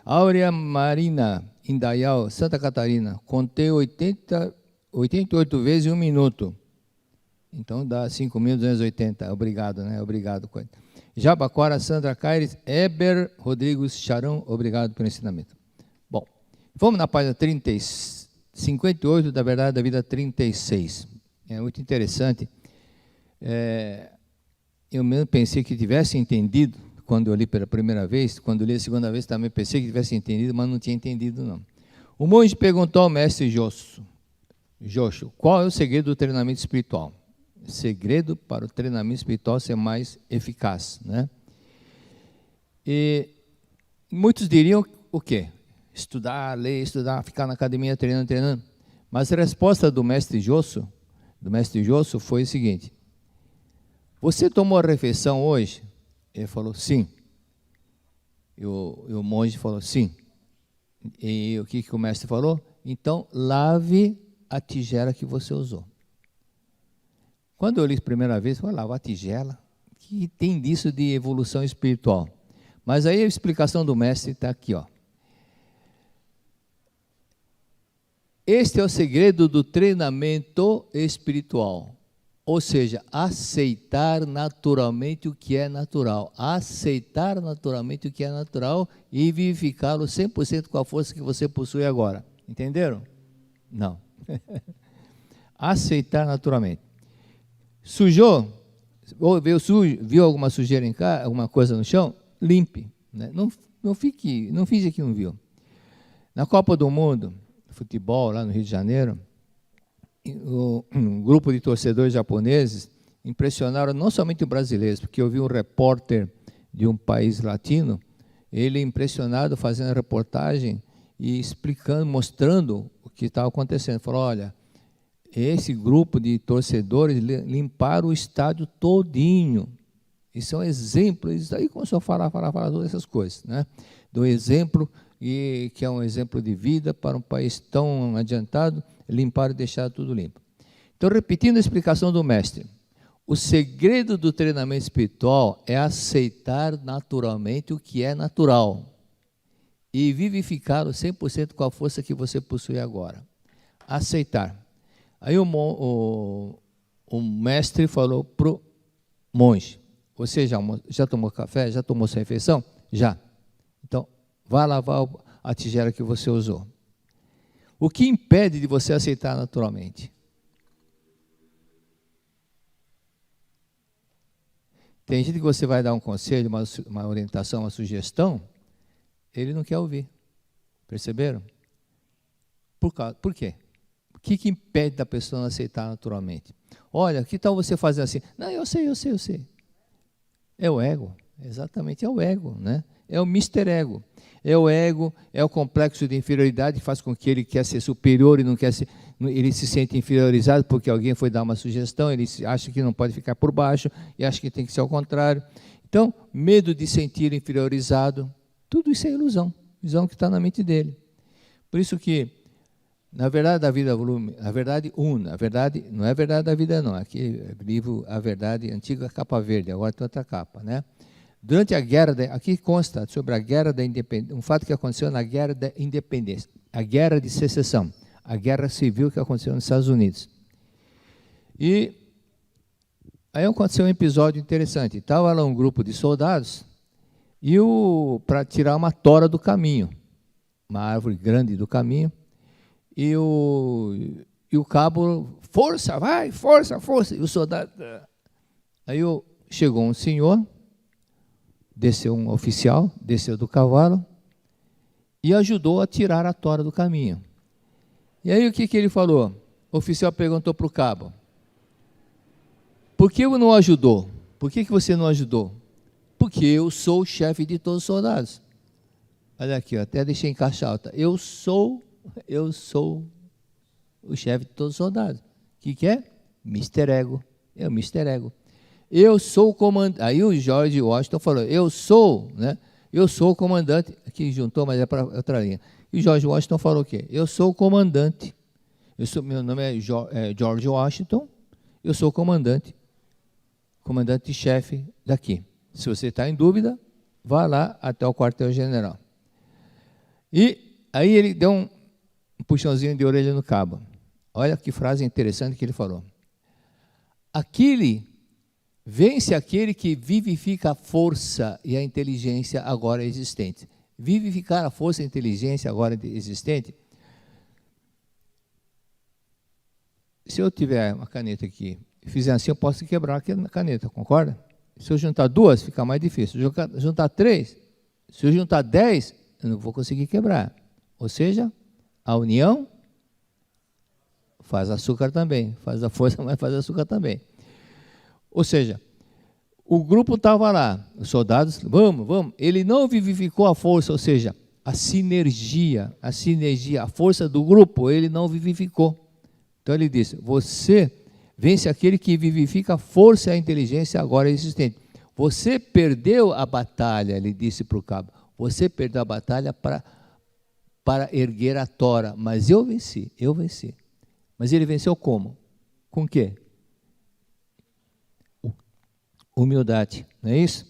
Áurea Marina, Indaial, Santa Catarina. Contei 88 vezes em 1 minuto. Então dá 5.280. Obrigado, né? Obrigado. Jabaquara, Sandra Caires, Eber Rodrigues Charão, obrigado pelo ensinamento. Bom, vamos na página 58 da Verdade da Vida 36. É muito interessante. Eu mesmo pensei que tivesse entendido, quando eu li pela primeira vez, quando eu li a segunda vez também pensei que tivesse entendido, mas não tinha entendido não. O monge perguntou ao mestre Joshu, qual é o segredo do treinamento espiritual? Segredo para o treinamento espiritual ser mais eficaz, né? E muitos diriam o quê? Estudar, ler, estudar, ficar na academia treinando. Mas a resposta do mestre Joshu foi o seguinte: você tomou a refeição hoje? Ele falou, sim. E o monge falou, sim. E o que o mestre falou? Então, lave a tigela que você usou. Quando eu li a primeira vez, eu falei, lavar a tigela? O que tem disso de evolução espiritual? Mas aí a explicação do mestre está aqui, ó. Este é o segredo do treinamento espiritual. Ou seja, aceitar naturalmente o que é natural. Aceitar naturalmente o que é natural e vivificá-lo 100% com a força que você possui agora. Entenderam? Não. Aceitar naturalmente. Sujou? Ou viu alguma sujeira em casa, alguma coisa no chão? Limpe. Né? Não finge que não viu. Na Copa do Mundo, futebol lá no Rio de Janeiro, um grupo de torcedores japoneses impressionaram não somente os brasileiros, porque eu vi um repórter de um país latino, ele impressionado fazendo a reportagem e explicando, mostrando o que estava acontecendo. Falou, olha, esse grupo de torcedores limparam o estádio todinho. Isso é um exemplo. Isso aí começou a falar todas essas coisas, né? Do exemplo, e que é um exemplo de vida para um país tão adiantado, limpar e deixar tudo limpo. Então, repetindo a explicação do mestre, o segredo do treinamento espiritual é aceitar naturalmente o que é natural e vivificar o 100% com a força que você possui agora. Aceitar. Aí o mestre falou para o monge, você já tomou café? Já tomou sua refeição? Já. Então, vá lavar a tigela que você usou. O que impede de você aceitar naturalmente? Tem gente que você vai dar um conselho, uma orientação, uma sugestão, ele não quer ouvir. Perceberam? Por quê? O que impede da pessoa não aceitar naturalmente? Olha, que tal você fazer assim? Não, eu sei. É o ego, exatamente, é o ego, né? É o Mr. Ego. É o ego, é o complexo de inferioridade que faz com que ele quer ser superior e não quer ser, ele se sente inferiorizado porque alguém foi dar uma sugestão, ele acha que não pode ficar por baixo e acha que tem que ser ao contrário. Então, medo de sentir inferiorizado, tudo isso é ilusão que está na mente dele. Por isso que, na verdade da vida volume, a verdade una, a verdade não é a verdade da vida não, aqui livro A Verdade, antiga capa verde, agora tem outra capa, né? Durante a guerra, aqui consta sobre a guerra da independência, um fato que aconteceu na guerra da independência, a guerra de secessão, a guerra civil que aconteceu nos Estados Unidos. E aí aconteceu um episódio interessante, estava lá um grupo de soldados, e para tirar uma tora do caminho, uma árvore grande do caminho, e o cabo, força, vai, força, e o soldado, aí chegou um senhor, desceu um oficial, desceu do cavalo e ajudou a tirar a tora do caminho. E aí o que ele falou? O oficial perguntou para o cabo, por que não ajudou? Por que você não ajudou? Porque eu sou o chefe de todos os soldados. Olha aqui, até deixei em caixa alta. Eu sou o chefe de todos os soldados. O que é? Mr. Ego. É o Mr. Ego. Eu sou o comandante. Aí o George Washington falou, eu sou o comandante. Aqui juntou, mas é para outra linha. E o George Washington falou o quê? Eu sou o comandante. Meu nome é George Washington. Eu sou o comandante-chefe daqui. Se você está em dúvida, vá lá até o quartel-general. E aí ele deu um puxãozinho de orelha no cabo. Olha que frase interessante que ele falou. Vence aquele que vivifica a força e a inteligência agora existente. Vivificar a força e a inteligência agora existente. Se eu tiver uma caneta aqui e fizer assim, eu posso quebrar aquela caneta, concorda? Se eu juntar duas, fica mais difícil. Se eu juntar três, se eu juntar 10, eu não vou conseguir quebrar. Ou seja, a união faz açúcar também. Faz a força, mas faz açúcar também. Ou seja, o grupo estava lá, os soldados, vamos. Ele não vivificou a força, ou seja, a sinergia, a força do grupo, ele não vivificou. Então ele disse, você vence aquele que vivifica a força e a inteligência agora existente. Você perdeu a batalha, ele disse para o cabo, você perdeu a batalha para erguer a tora, mas eu venci. Mas ele venceu como? Com o quê? Humildade, não é isso?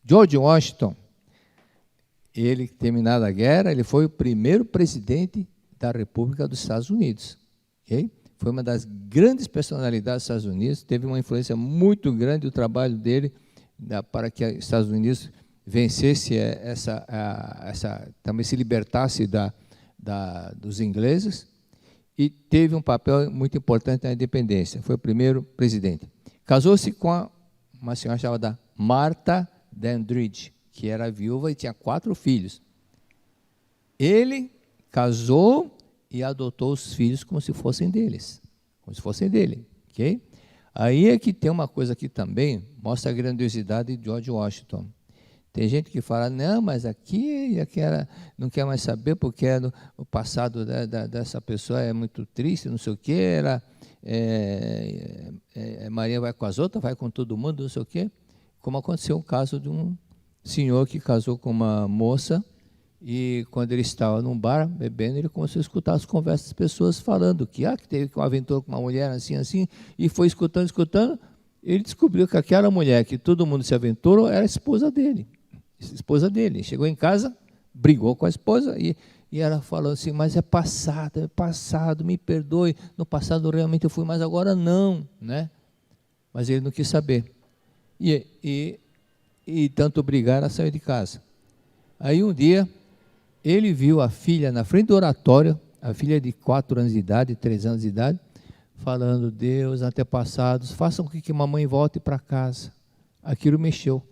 George Washington, ele, terminada a guerra, ele foi o primeiro presidente da República dos Estados Unidos. Okay? Foi uma das grandes personalidades dos Estados Unidos, teve uma influência muito grande o trabalho dele para que os Estados Unidos vencesse também se libertasse dos ingleses, e teve um papel muito importante na independência. Foi o primeiro presidente. Casou-se com uma senhora chamada Martha Dandridge, que era viúva e tinha 4 filhos. Ele casou e adotou os filhos como se fossem dele. Okay? Aí é que tem uma coisa que também mostra a grandiosidade de George Washington. Tem gente que fala, não, mas aqui não quer mais saber porque o passado dessa pessoa é muito triste, não sei o quê, Maria vai com as outras, vai com todo mundo, não sei o quê. Como aconteceu o caso de um senhor que casou com uma moça e quando ele estava num bar bebendo, ele começou a escutar as conversas das pessoas falando que teve uma aventura com uma mulher assim, e foi escutando, ele descobriu que aquela mulher que todo mundo se aventurou era a esposa dele. Chegou em casa, brigou com a esposa e ela falou assim, mas é passado, me perdoe, no passado realmente eu fui, mas agora não, né? Mas ele não quis saber. E tanto brigar, ela saiu de casa. Aí um dia, ele viu a filha na frente do oratório, a filha de 4 anos de idade, 3 anos de idade, falando, Deus, antepassados, façam com que mamãe volte para casa. Aquilo mexeu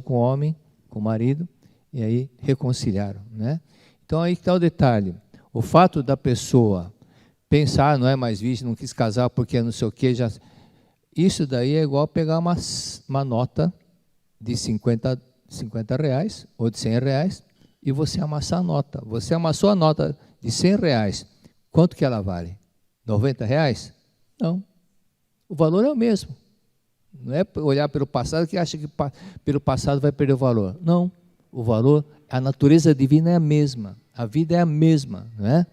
com o homem, com o marido, e aí reconciliaram, né? Então aí está o detalhe, o fato da pessoa pensar, não é mais virgem, não quis casar porque não sei o que, isso daí é igual pegar uma nota de 50 reais ou de 100 reais e você amassar a nota. Você amassou a nota de 100 reais, quanto que ela vale? 90 reais? Não, o valor é o mesmo. Não é olhar pelo passado que acha que pelo passado vai perder o valor. Não, o valor, a natureza divina é a mesma, a vida é a mesma, não é?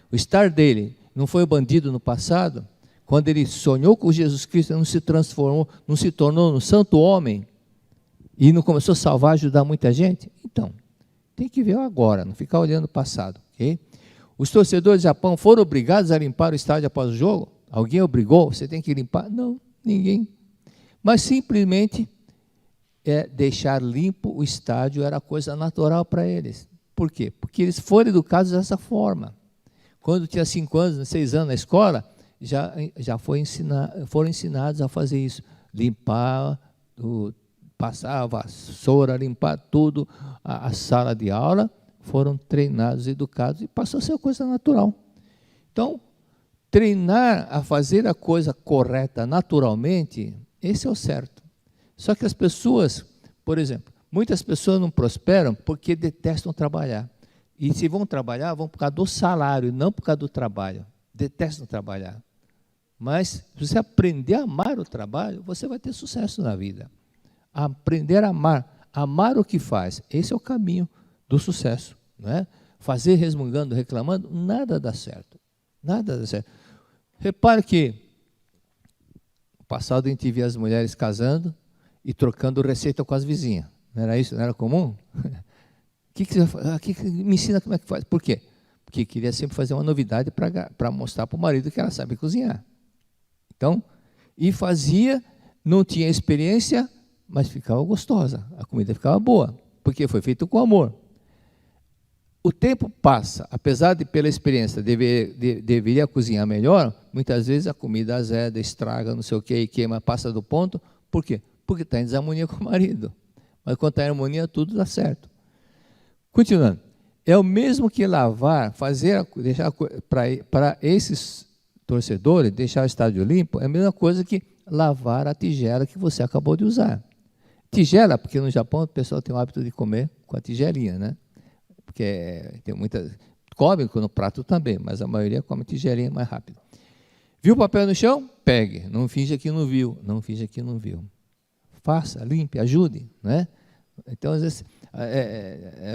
O estar dele não foi o bandido no passado, quando ele sonhou com Jesus Cristo, não se transformou, não se tornou um santo homem e não começou a salvar, ajudar muita gente? Então, tem que ver agora, não ficar olhando o passado, ok? Os torcedores do Japão foram obrigados a limpar o estádio após o jogo? Alguém obrigou? Você tem que limpar? Não, ninguém. Mas simplesmente deixar limpo o estádio era coisa natural para eles. Por quê? Porque eles foram educados dessa forma. Quando tinha 5 anos, 6 anos na escola, já foram ensinados a fazer isso. Limpar, passar a vassoura, limpar tudo, a sala de aula, foram treinados, educados, e passou a ser uma coisa natural. Então, treinar a fazer a coisa correta naturalmente, esse é o certo. Só que as pessoas, por exemplo, muitas pessoas não prosperam porque detestam trabalhar. E se vão trabalhar, vão por causa do salário, não por causa do trabalho. Detestam trabalhar. Mas, se você aprender a amar o trabalho, você vai ter sucesso na vida. Aprender a amar o que faz, esse é o caminho do sucesso. Não é? Fazer resmungando, reclamando, nada dá certo. Nada dá certo. Repare que, no passado a gente via as mulheres casando e trocando receita com as vizinhas. Não era isso? Não era comum? Me ensina como é que faz. Por quê? Porque queria sempre fazer uma novidade para mostrar para o marido que ela sabe cozinhar. Então, e fazia, não tinha experiência, mas ficava gostosa, a comida ficava boa, porque foi feito com amor. O tempo passa, apesar de pela experiência deveria cozinhar melhor, muitas vezes a comida azeda, estraga, não sei o que, e queima, passa do ponto. Por quê? Porque está em desarmonia com o marido. Mas quando está em harmonia, tudo dá certo. Continuando, é o mesmo que lavar, deixar para esses torcedores, deixar o estádio limpo, é a mesma coisa que lavar a tigela que você acabou de usar. Tigela, porque no Japão o pessoal tem o hábito de comer com a tigelinha, né? Porque tem muitas, come no prato também, mas a maioria come tigelinha mais rápido. Viu o papel no chão? Pegue, não finja que não viu, não finja que não viu. Faça, limpe, ajude, né? Então, às vezes,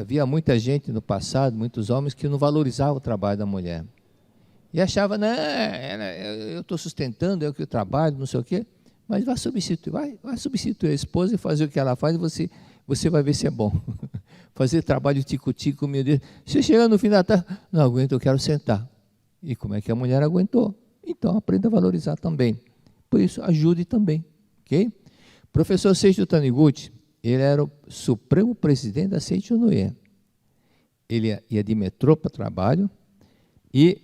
havia muita gente no passado, muitos homens, que não valorizavam o trabalho da mulher. E achava, não, eu estou sustentando, eu que trabalho, não sei o quê, mas vai substituir a esposa e fazer o que ela faz e você vai ver se é bom. Fazer trabalho tico-tico, meu Deus. Se chegar no fim da tarde, não aguento, eu quero sentar. E como é que a mulher aguentou? Então, aprenda a valorizar também. Por isso, ajude também, ok? Professor Seiichi Taniguchi, ele era o supremo presidente da Seiichi Onoe. Ele ia de metrô para o trabalho e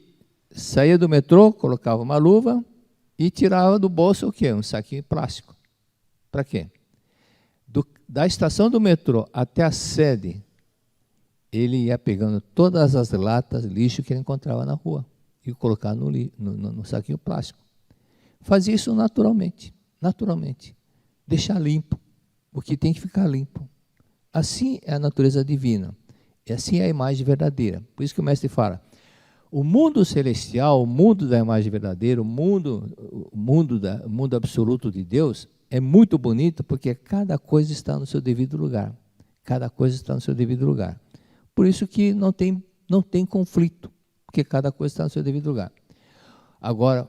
saía do metrô, colocava uma luva e tirava do bolso o quê? Um saquinho de plástico. Para quê? Da estação do metrô até a sede, ele ia pegando todas as latas, lixo que ele encontrava na rua e colocava no saquinho plástico. fazer isso naturalmente, naturalmente. Deixar limpo o que tem que ficar limpo. Assim é a natureza divina. E assim é a imagem verdadeira. Por isso que o mestre fala, o mundo celestial, o mundo da imagem verdadeira, o mundo absoluto de Deus, é muito bonito porque cada coisa está no seu devido lugar. Cada coisa está no seu devido lugar. Por isso que não tem conflito, porque cada coisa está no seu devido lugar. Agora,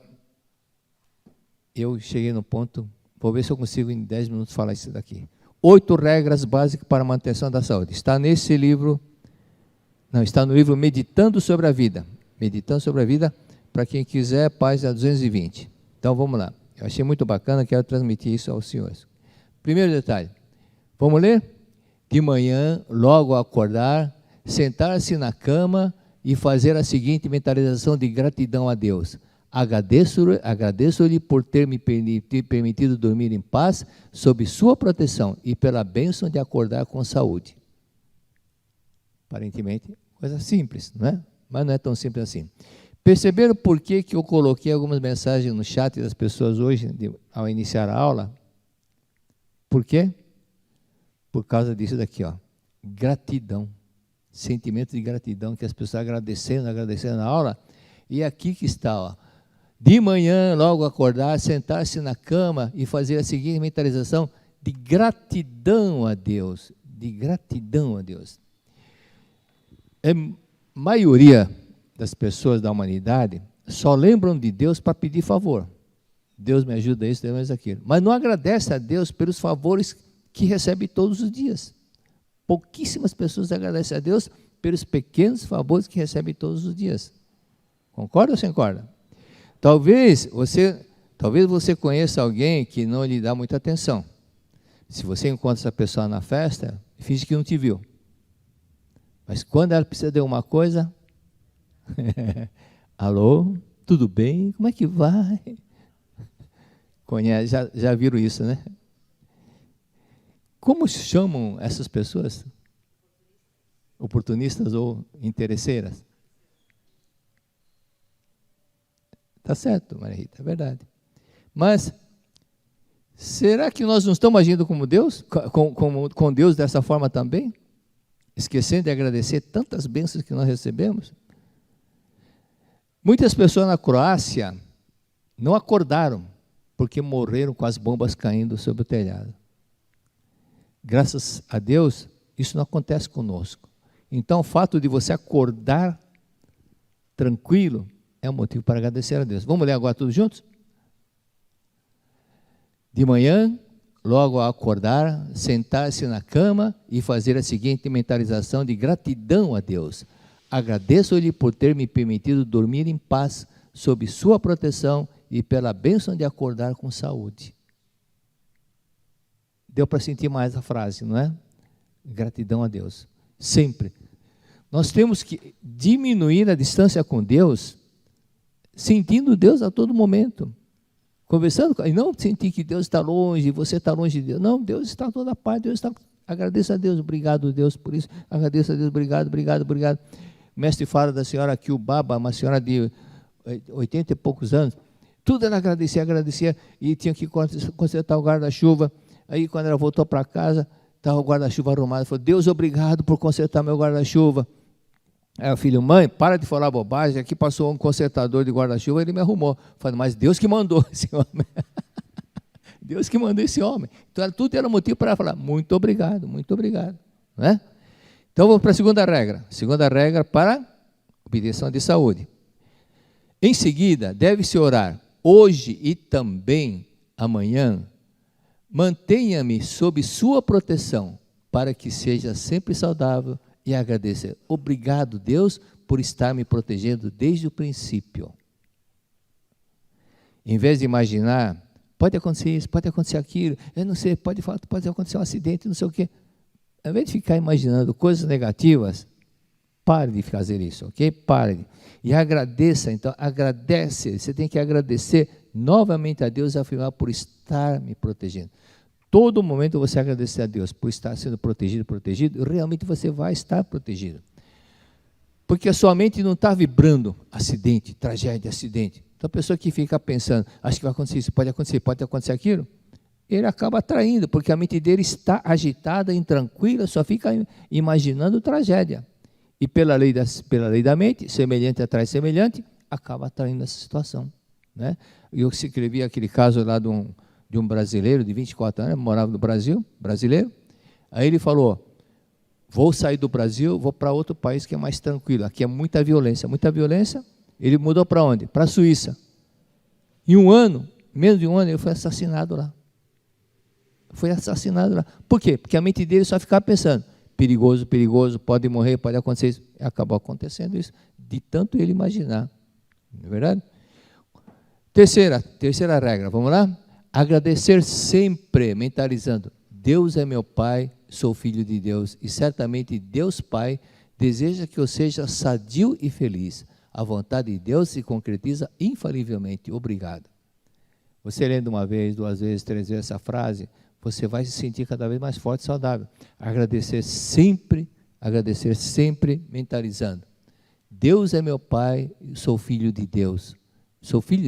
eu cheguei no ponto, vou ver se eu consigo em 10 minutos falar isso daqui. 8 regras básicas para a manutenção da saúde. Está nesse livro, está no livro Meditando sobre a Vida. Meditando sobre a Vida, para quem quiser, página 220. Então vamos lá. Eu achei muito bacana, quero transmitir isso aos senhores. Primeiro detalhe, vamos ler? De manhã, logo ao acordar, sentar-se na cama e fazer a seguinte mentalização de gratidão a Deus. Agradeço-lhe por ter me permitido dormir em paz, sob sua proteção e pela bênção de acordar com saúde. Aparentemente, coisa simples, não é? Mas não é tão simples assim. Perceberam por que eu coloquei algumas mensagens no chat das pessoas hoje, ao iniciar a aula? Por quê? Por causa disso daqui, ó. Gratidão. Sentimento de gratidão, que as pessoas agradecendo na aula. E aqui que está, ó. De manhã, logo acordar, sentar-se na cama e fazer a seguinte mentalização de gratidão a Deus. De gratidão a Deus. A maioria das pessoas da humanidade só lembram de Deus para pedir favor. Deus me ajuda isso, Deus aquilo. Mas não agradece a Deus pelos favores que recebe todos os dias. Pouquíssimas pessoas agradecem a Deus pelos pequenos favores que recebe todos os dias. Concorda ou sem concorda? Talvez você conheça alguém que não lhe dá muita atenção. Se você encontra essa pessoa na festa, finge que não te viu. Mas quando ela precisa de uma coisa, alô, tudo bem? Como é que vai? Conhece, já viram isso, né? Como se chamam essas pessoas? Oportunistas ou interesseiras? Está certo, Maria Rita, é verdade. Mas, será que nós não estamos agindo como Deus? Com Deus dessa forma também? Esquecendo de agradecer tantas bênçãos que nós recebemos? Muitas pessoas na Croácia não acordaram, porque morreram com as bombas caindo sobre o telhado. Graças a Deus, isso não acontece conosco. Então, o fato de você acordar tranquilo é um motivo para agradecer a Deus. Vamos ler agora todos juntos? De manhã, logo ao acordar, sentar-se na cama e fazer a seguinte mentalização de gratidão a Deus. Agradeço-lhe por ter me permitido dormir em paz, sob sua proteção e pela bênção de acordar com saúde. Deu para sentir mais a frase, não é? Gratidão a Deus. Sempre. Nós temos que diminuir a distância com Deus, sentindo Deus a todo momento. Conversando, e não sentir que Deus está longe, você está longe de Deus. Não, Deus está a toda parte, Deus está... Agradeça a Deus, obrigado Deus por isso. Agradeça a Deus, obrigado. O mestre fala da senhora Kyubaba, uma senhora de 80 e poucos anos. Tudo ela agradecia, e tinha que consertar o guarda-chuva. Aí, quando ela voltou para casa, estava o guarda-chuva arrumado. Ela falou, Deus, obrigado por consertar meu guarda-chuva. Aí o filho, mãe, para de falar bobagem, aqui passou um consertador de guarda-chuva, ele me arrumou. Eu falei, mas Deus que mandou esse homem. Deus que mandou esse homem. Então, tudo era motivo para ela falar, muito obrigado. Não é? Então, vamos para a segunda regra. Segunda regra para obtenção de saúde. Em seguida, deve-se orar, hoje e também amanhã, mantenha-me sob sua proteção, para que seja sempre saudável e agradecer. Obrigado, Deus, por estar me protegendo desde o princípio. Em vez de imaginar, pode acontecer isso, pode acontecer aquilo, eu não sei, pode acontecer um acidente, não sei o quê. Ao invés de ficar imaginando coisas negativas, pare de fazer isso, ok? Pare. E agradeça, então, agradece. Você tem que agradecer novamente a Deus e afirmar por estar me protegendo. Todo momento você agradecer a Deus por estar sendo protegido, realmente você vai estar protegido. Porque a sua mente não está vibrando acidente, tragédia, acidente. Então, a pessoa que fica pensando, acho que vai acontecer isso, pode acontecer aquilo, ele acaba atraindo, porque a mente dele está agitada, intranquila, só fica imaginando tragédia. E pela lei da mente, semelhante atrai semelhante, acaba atraindo essa situação. Né? Eu escrevi aquele caso lá de um brasileiro de 24 anos, morava no Brasil, brasileiro. Aí ele falou, vou sair do Brasil, vou para outro país que é mais tranquilo, aqui é muita violência. Ele mudou para onde? Para a Suíça. Em um ano, menos de um ano, ele foi assassinado lá. Por quê? Porque a mente dele só ficava pensando, perigoso, pode morrer, pode acontecer isso. E acabou acontecendo isso, de tanto ele imaginar. Não é verdade? Terceira regra, vamos lá? Agradecer sempre, mentalizando, Deus é meu Pai, sou filho de Deus, e certamente Deus Pai deseja que eu seja sadio e feliz. A vontade de Deus se concretiza infalivelmente. Obrigado. Você lendo uma vez, 2 vezes, 3 vezes essa frase, você vai se sentir cada vez mais forte e saudável. Agradecer sempre, mentalizando. Deus é meu Pai, sou filho de Deus.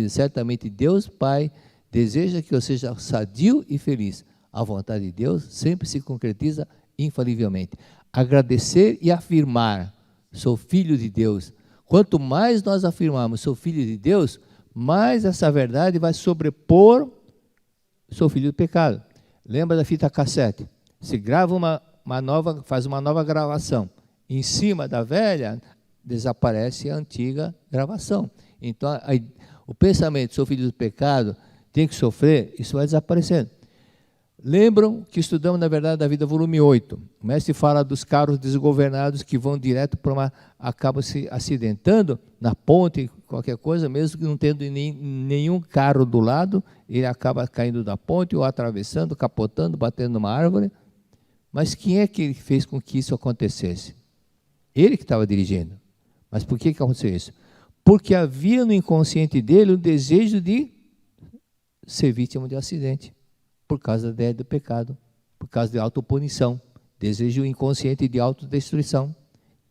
Certamente Deus Pai deseja que eu seja sadio e feliz. A vontade de Deus sempre se concretiza infalivelmente. Agradecer e afirmar, sou filho de Deus. Quanto mais nós afirmarmos, sou filho de Deus, mais essa verdade vai sobrepor, sou filho do pecado. Lembra da fita cassete? Se grava faz uma nova gravação. Em cima da velha, desaparece a antiga gravação. Então, o pensamento, sou filho do pecado, tem que sofrer, isso vai desaparecendo. Lembram que estudamos, na verdade, da vida, volume 8. O mestre fala dos carros desgovernados que vão direto para acabam se acidentando na ponte, qualquer coisa, mesmo que não tendo nenhum carro do lado, ele acaba caindo da ponte ou atravessando, capotando, batendo numa árvore. Mas quem é que fez com que isso acontecesse? Ele que estava dirigindo. Mas por que aconteceu isso? Porque havia no inconsciente dele o desejo de ser vítima de um acidente, por causa da ideia do pecado, por causa de autopunição, desejo inconsciente de autodestruição.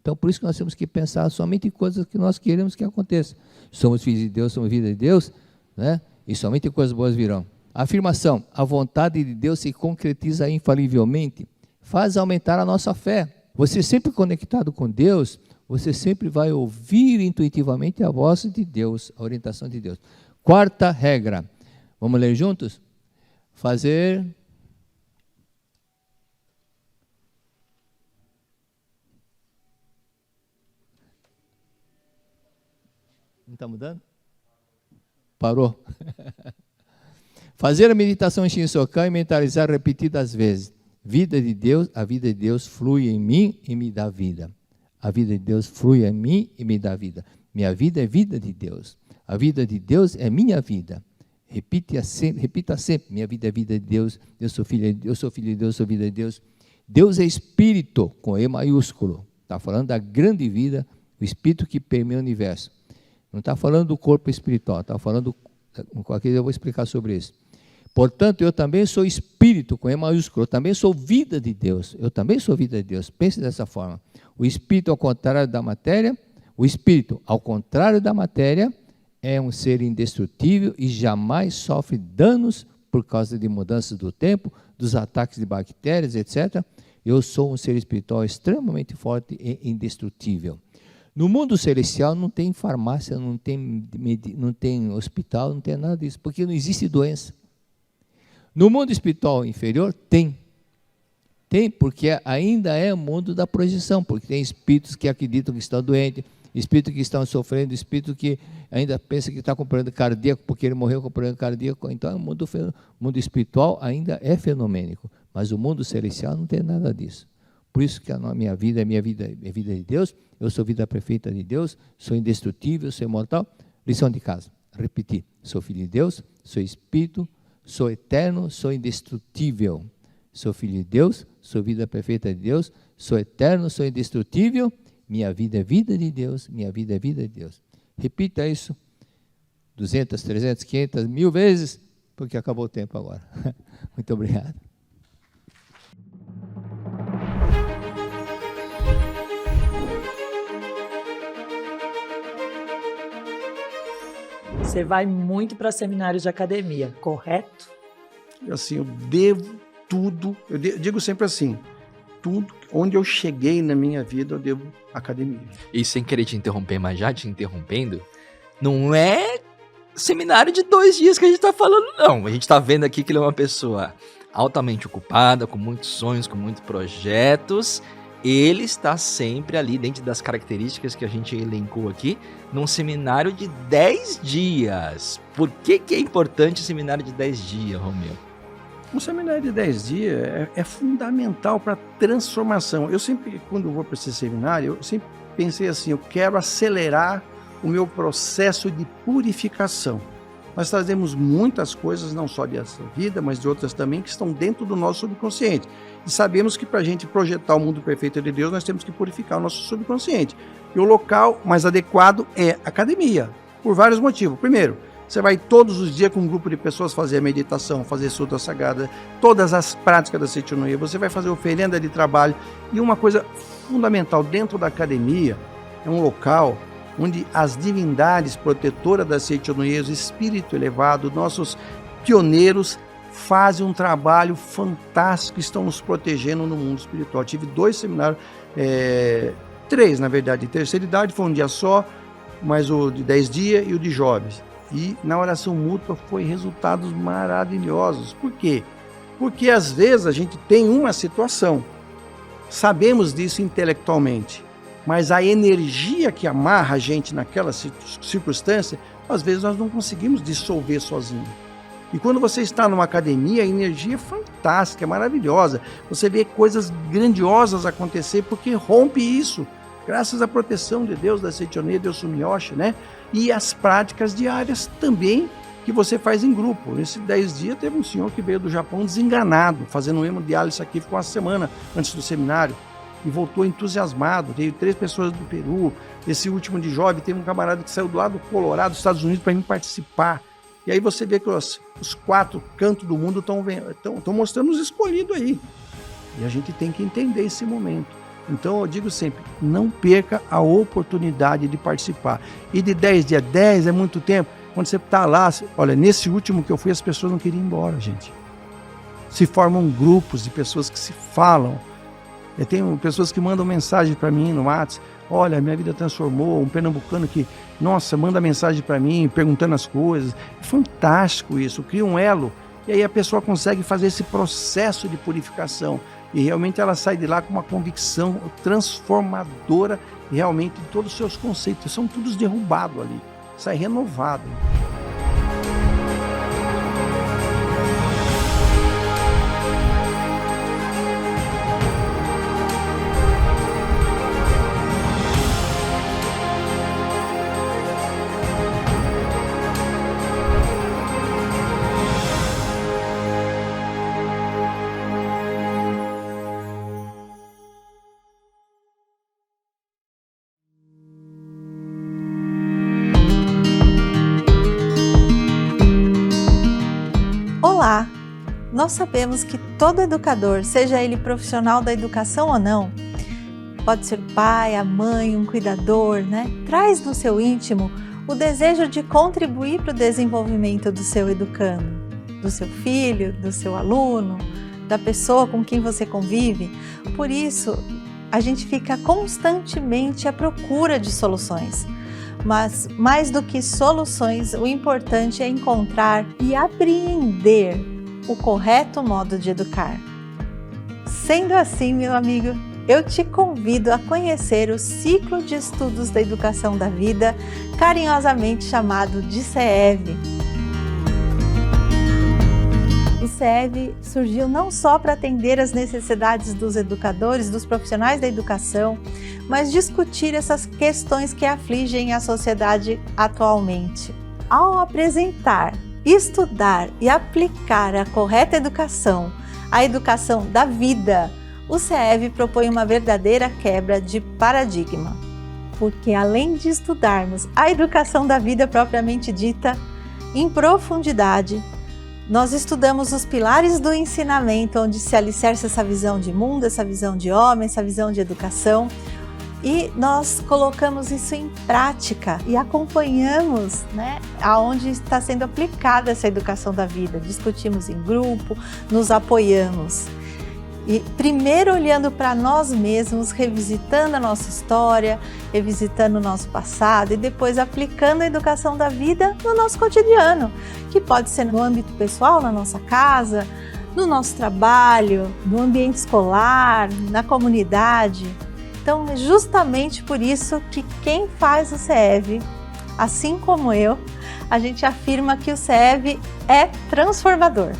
Então, por isso que nós temos que pensar somente em coisas que nós queremos que aconteçam. Somos filhos de Deus, somos vida de Deus, né? E somente coisas boas virão. A afirmação, a vontade de Deus se concretiza infalivelmente, faz aumentar a nossa fé. Você sempre conectado com Deus, você sempre vai ouvir intuitivamente a voz de Deus, a orientação de Deus. 4ª regra, vamos ler juntos? Fazer não está mudando? Parou. Fazer a meditação em Shinsokan e mentalizar repetidas vezes. Vida de Deus, a vida de Deus flui em mim e me dá vida. A vida de Deus flui em mim e me dá vida. Minha vida é vida de Deus. A vida de Deus é minha vida. Repita sempre, minha vida é vida de Deus, eu sou filho de Deus, sou vida de Deus. Deus é Espírito, com E maiúsculo. Está falando da grande vida, o Espírito que permeia o universo. Não está falando do corpo espiritual, está falando, aqui eu vou explicar sobre isso. Portanto, eu também sou Espírito, com E maiúsculo, eu também sou vida de Deus, pense dessa forma. O Espírito, ao contrário da matéria, é um ser indestrutível e jamais sofre danos por causa de mudanças do tempo, dos ataques de bactérias, etc. Eu sou um ser espiritual extremamente forte e indestrutível. No mundo celestial não tem farmácia, não tem hospital, não tem nada disso, porque não existe doença. No mundo espiritual inferior, tem. Tem, porque ainda é o mundo da projeção, porque tem espíritos que acreditam que estão doentes, espíritos que estão sofrendo, espírito que ainda pensa que está com problema cardíaco porque ele morreu com problema cardíaco. Então, o mundo espiritual ainda é fenomênico, mas o mundo celestial não tem nada disso. Por isso que a minha vida é vida de Deus, eu sou vida perfeita de Deus, sou indestrutível, sou imortal. Lição de casa, repetir, sou filho de Deus, sou espírito, sou eterno, sou indestrutível. Sou filho de Deus, sou vida perfeita de Deus, sou eterno, sou indestrutível. Minha vida é vida de Deus, minha vida é vida de Deus. Repita isso 200, 300, 500, 1000 vezes, porque acabou o tempo agora. Muito obrigado. Você vai muito para seminários de academia, correto? Assim, eu devo tudo, digo sempre assim, tudo onde eu cheguei na minha vida, eu devo à academia. E sem querer te interromper, mas já te interrompendo, não é seminário de 2 dias que a gente tá falando, não. A gente tá vendo aqui que ele é uma pessoa altamente ocupada, com muitos sonhos, com muitos projetos. Ele está sempre ali, dentro das características que a gente elencou aqui, num seminário de 10 dias. Por que é importante o seminário de 10 dias, Romeu? Um seminário de 10 dias é fundamental para transformação. Eu sempre, quando eu vou para esse seminário, eu sempre pensei assim, eu quero acelerar o meu processo de purificação. Nós trazemos muitas coisas, não só dessa vida, mas de outras também, que estão dentro do nosso subconsciente. E sabemos que para a gente projetar o mundo perfeito de Deus, nós temos que purificar o nosso subconsciente. E o local mais adequado é a academia, por vários motivos. Primeiro, você vai todos os dias com um grupo de pessoas fazer a meditação, fazer Sutra Sagrada, todas as práticas da Seitinoye, você vai fazer oferenda de trabalho. E uma coisa fundamental, dentro da academia, é um local onde as divindades protetoras da Seitinoye, o espírito elevado, nossos pioneiros, fazem um trabalho fantástico, estão nos protegendo no mundo espiritual. Tive 2 seminários, 3 na verdade, de terceira idade, foi um dia só, mas o de 10 dias e o de jovens. E na oração mútua foi resultados maravilhosos. Por quê? Porque às vezes a gente tem uma situação, sabemos disso intelectualmente, mas a energia que amarra a gente naquela circunstância, às vezes nós não conseguimos dissolver sozinho. E quando você está numa academia, a energia é fantástica, é maravilhosa. Você vê coisas grandiosas acontecer porque rompe isso, graças à proteção de Deus, da Seitinoye, Deus Sumiyoshi, né? E as práticas diárias também que você faz em grupo. Nesses 10 dias teve um senhor que veio do Japão desenganado, fazendo um hemodiálise aqui, ficou uma semana antes do seminário e voltou entusiasmado. Veio 3 pessoas do Peru. Esse último de jovem, teve um camarada que saiu do lado do Colorado, dos Estados Unidos, para vir participar. E aí você vê que os 4 cantos do mundo estão mostrando os escolhidos aí. E a gente tem que entender esse momento. Então eu digo sempre, não perca a oportunidade de participar. E de 10 dias, 10 é muito tempo. Quando você está lá, olha, nesse último que eu fui, as pessoas não queriam ir embora, gente. Se formam grupos de pessoas que se falam. Eu tenho pessoas que mandam mensagem para mim no WhatsApp. Olha, minha vida transformou. Um pernambucano que, nossa, manda mensagem para mim, perguntando as coisas. É fantástico isso, cria um elo. E aí a pessoa consegue fazer esse processo de purificação. E realmente ela sai de lá com uma convicção transformadora, realmente, de todos os seus conceitos. São todos derrubados ali. Sai renovado. Olá! Nós sabemos que todo educador, seja ele profissional da educação ou não, pode ser o pai, a mãe, um cuidador, né? Traz no seu íntimo o desejo de contribuir para o desenvolvimento do seu educando, do seu filho, do seu aluno, da pessoa com quem você convive. Por isso, a gente fica constantemente à procura de soluções. Mas, mais do que soluções, o importante é encontrar e apreender o correto modo de educar. Sendo assim, meu amigo, eu te convido a conhecer o ciclo de estudos da educação da vida, carinhosamente chamado de CEV. O CEV surgiu não só para atender às necessidades dos educadores, dos profissionais da educação, mas discutir essas questões que afligem a sociedade atualmente. Ao apresentar, estudar e aplicar a correta educação, a educação da vida, o CEV propõe uma verdadeira quebra de paradigma. Porque além de estudarmos a educação da vida propriamente dita, em profundidade, nós estudamos os pilares do ensinamento, onde se alicerça essa visão de mundo, essa visão de homem, essa visão de educação, E nós colocamos isso em prática e acompanhamos, né, aonde está sendo aplicada essa educação da vida. Discutimos em grupo, nos apoiamos. E primeiro olhando para nós mesmos, revisitando a nossa história, revisitando o nosso passado e depois aplicando a educação da vida no nosso cotidiano, que pode ser no âmbito pessoal, na nossa casa, no nosso trabalho, no ambiente escolar, na comunidade. Então, é justamente por isso que quem faz o CEV, assim como eu, a gente afirma que o CEV é transformador.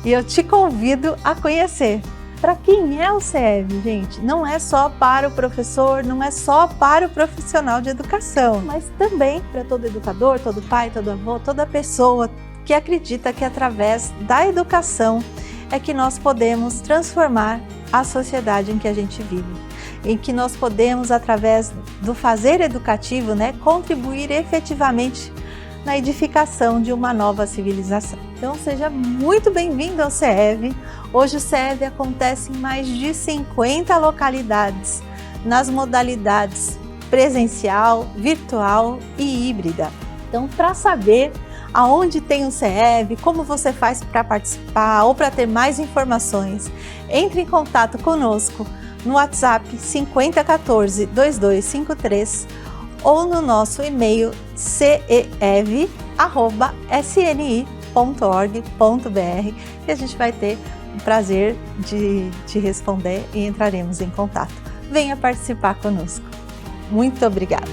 E eu te convido a conhecer. Para quem é o CEV, gente? Não é só para o professor, não é só para o profissional de educação, mas também para todo educador, todo pai, todo avô, toda pessoa que acredita que através da educação é que nós podemos transformar a sociedade em que a gente vive, em que nós podemos, através do fazer educativo, né, contribuir efetivamente na edificação de uma nova civilização. Então seja muito bem-vindo ao CEV. Hoje o CEV acontece em mais de 50 localidades, nas modalidades presencial, virtual e híbrida. Então, para saber aonde tem o CEV, como você faz para participar ou para ter mais informações, entre em contato conosco no WhatsApp 5014-2253 ou no nosso e-mail ceev@sni.org.br, que a gente vai ter o prazer de te responder e entraremos em contato. Venha participar conosco. Muito obrigada!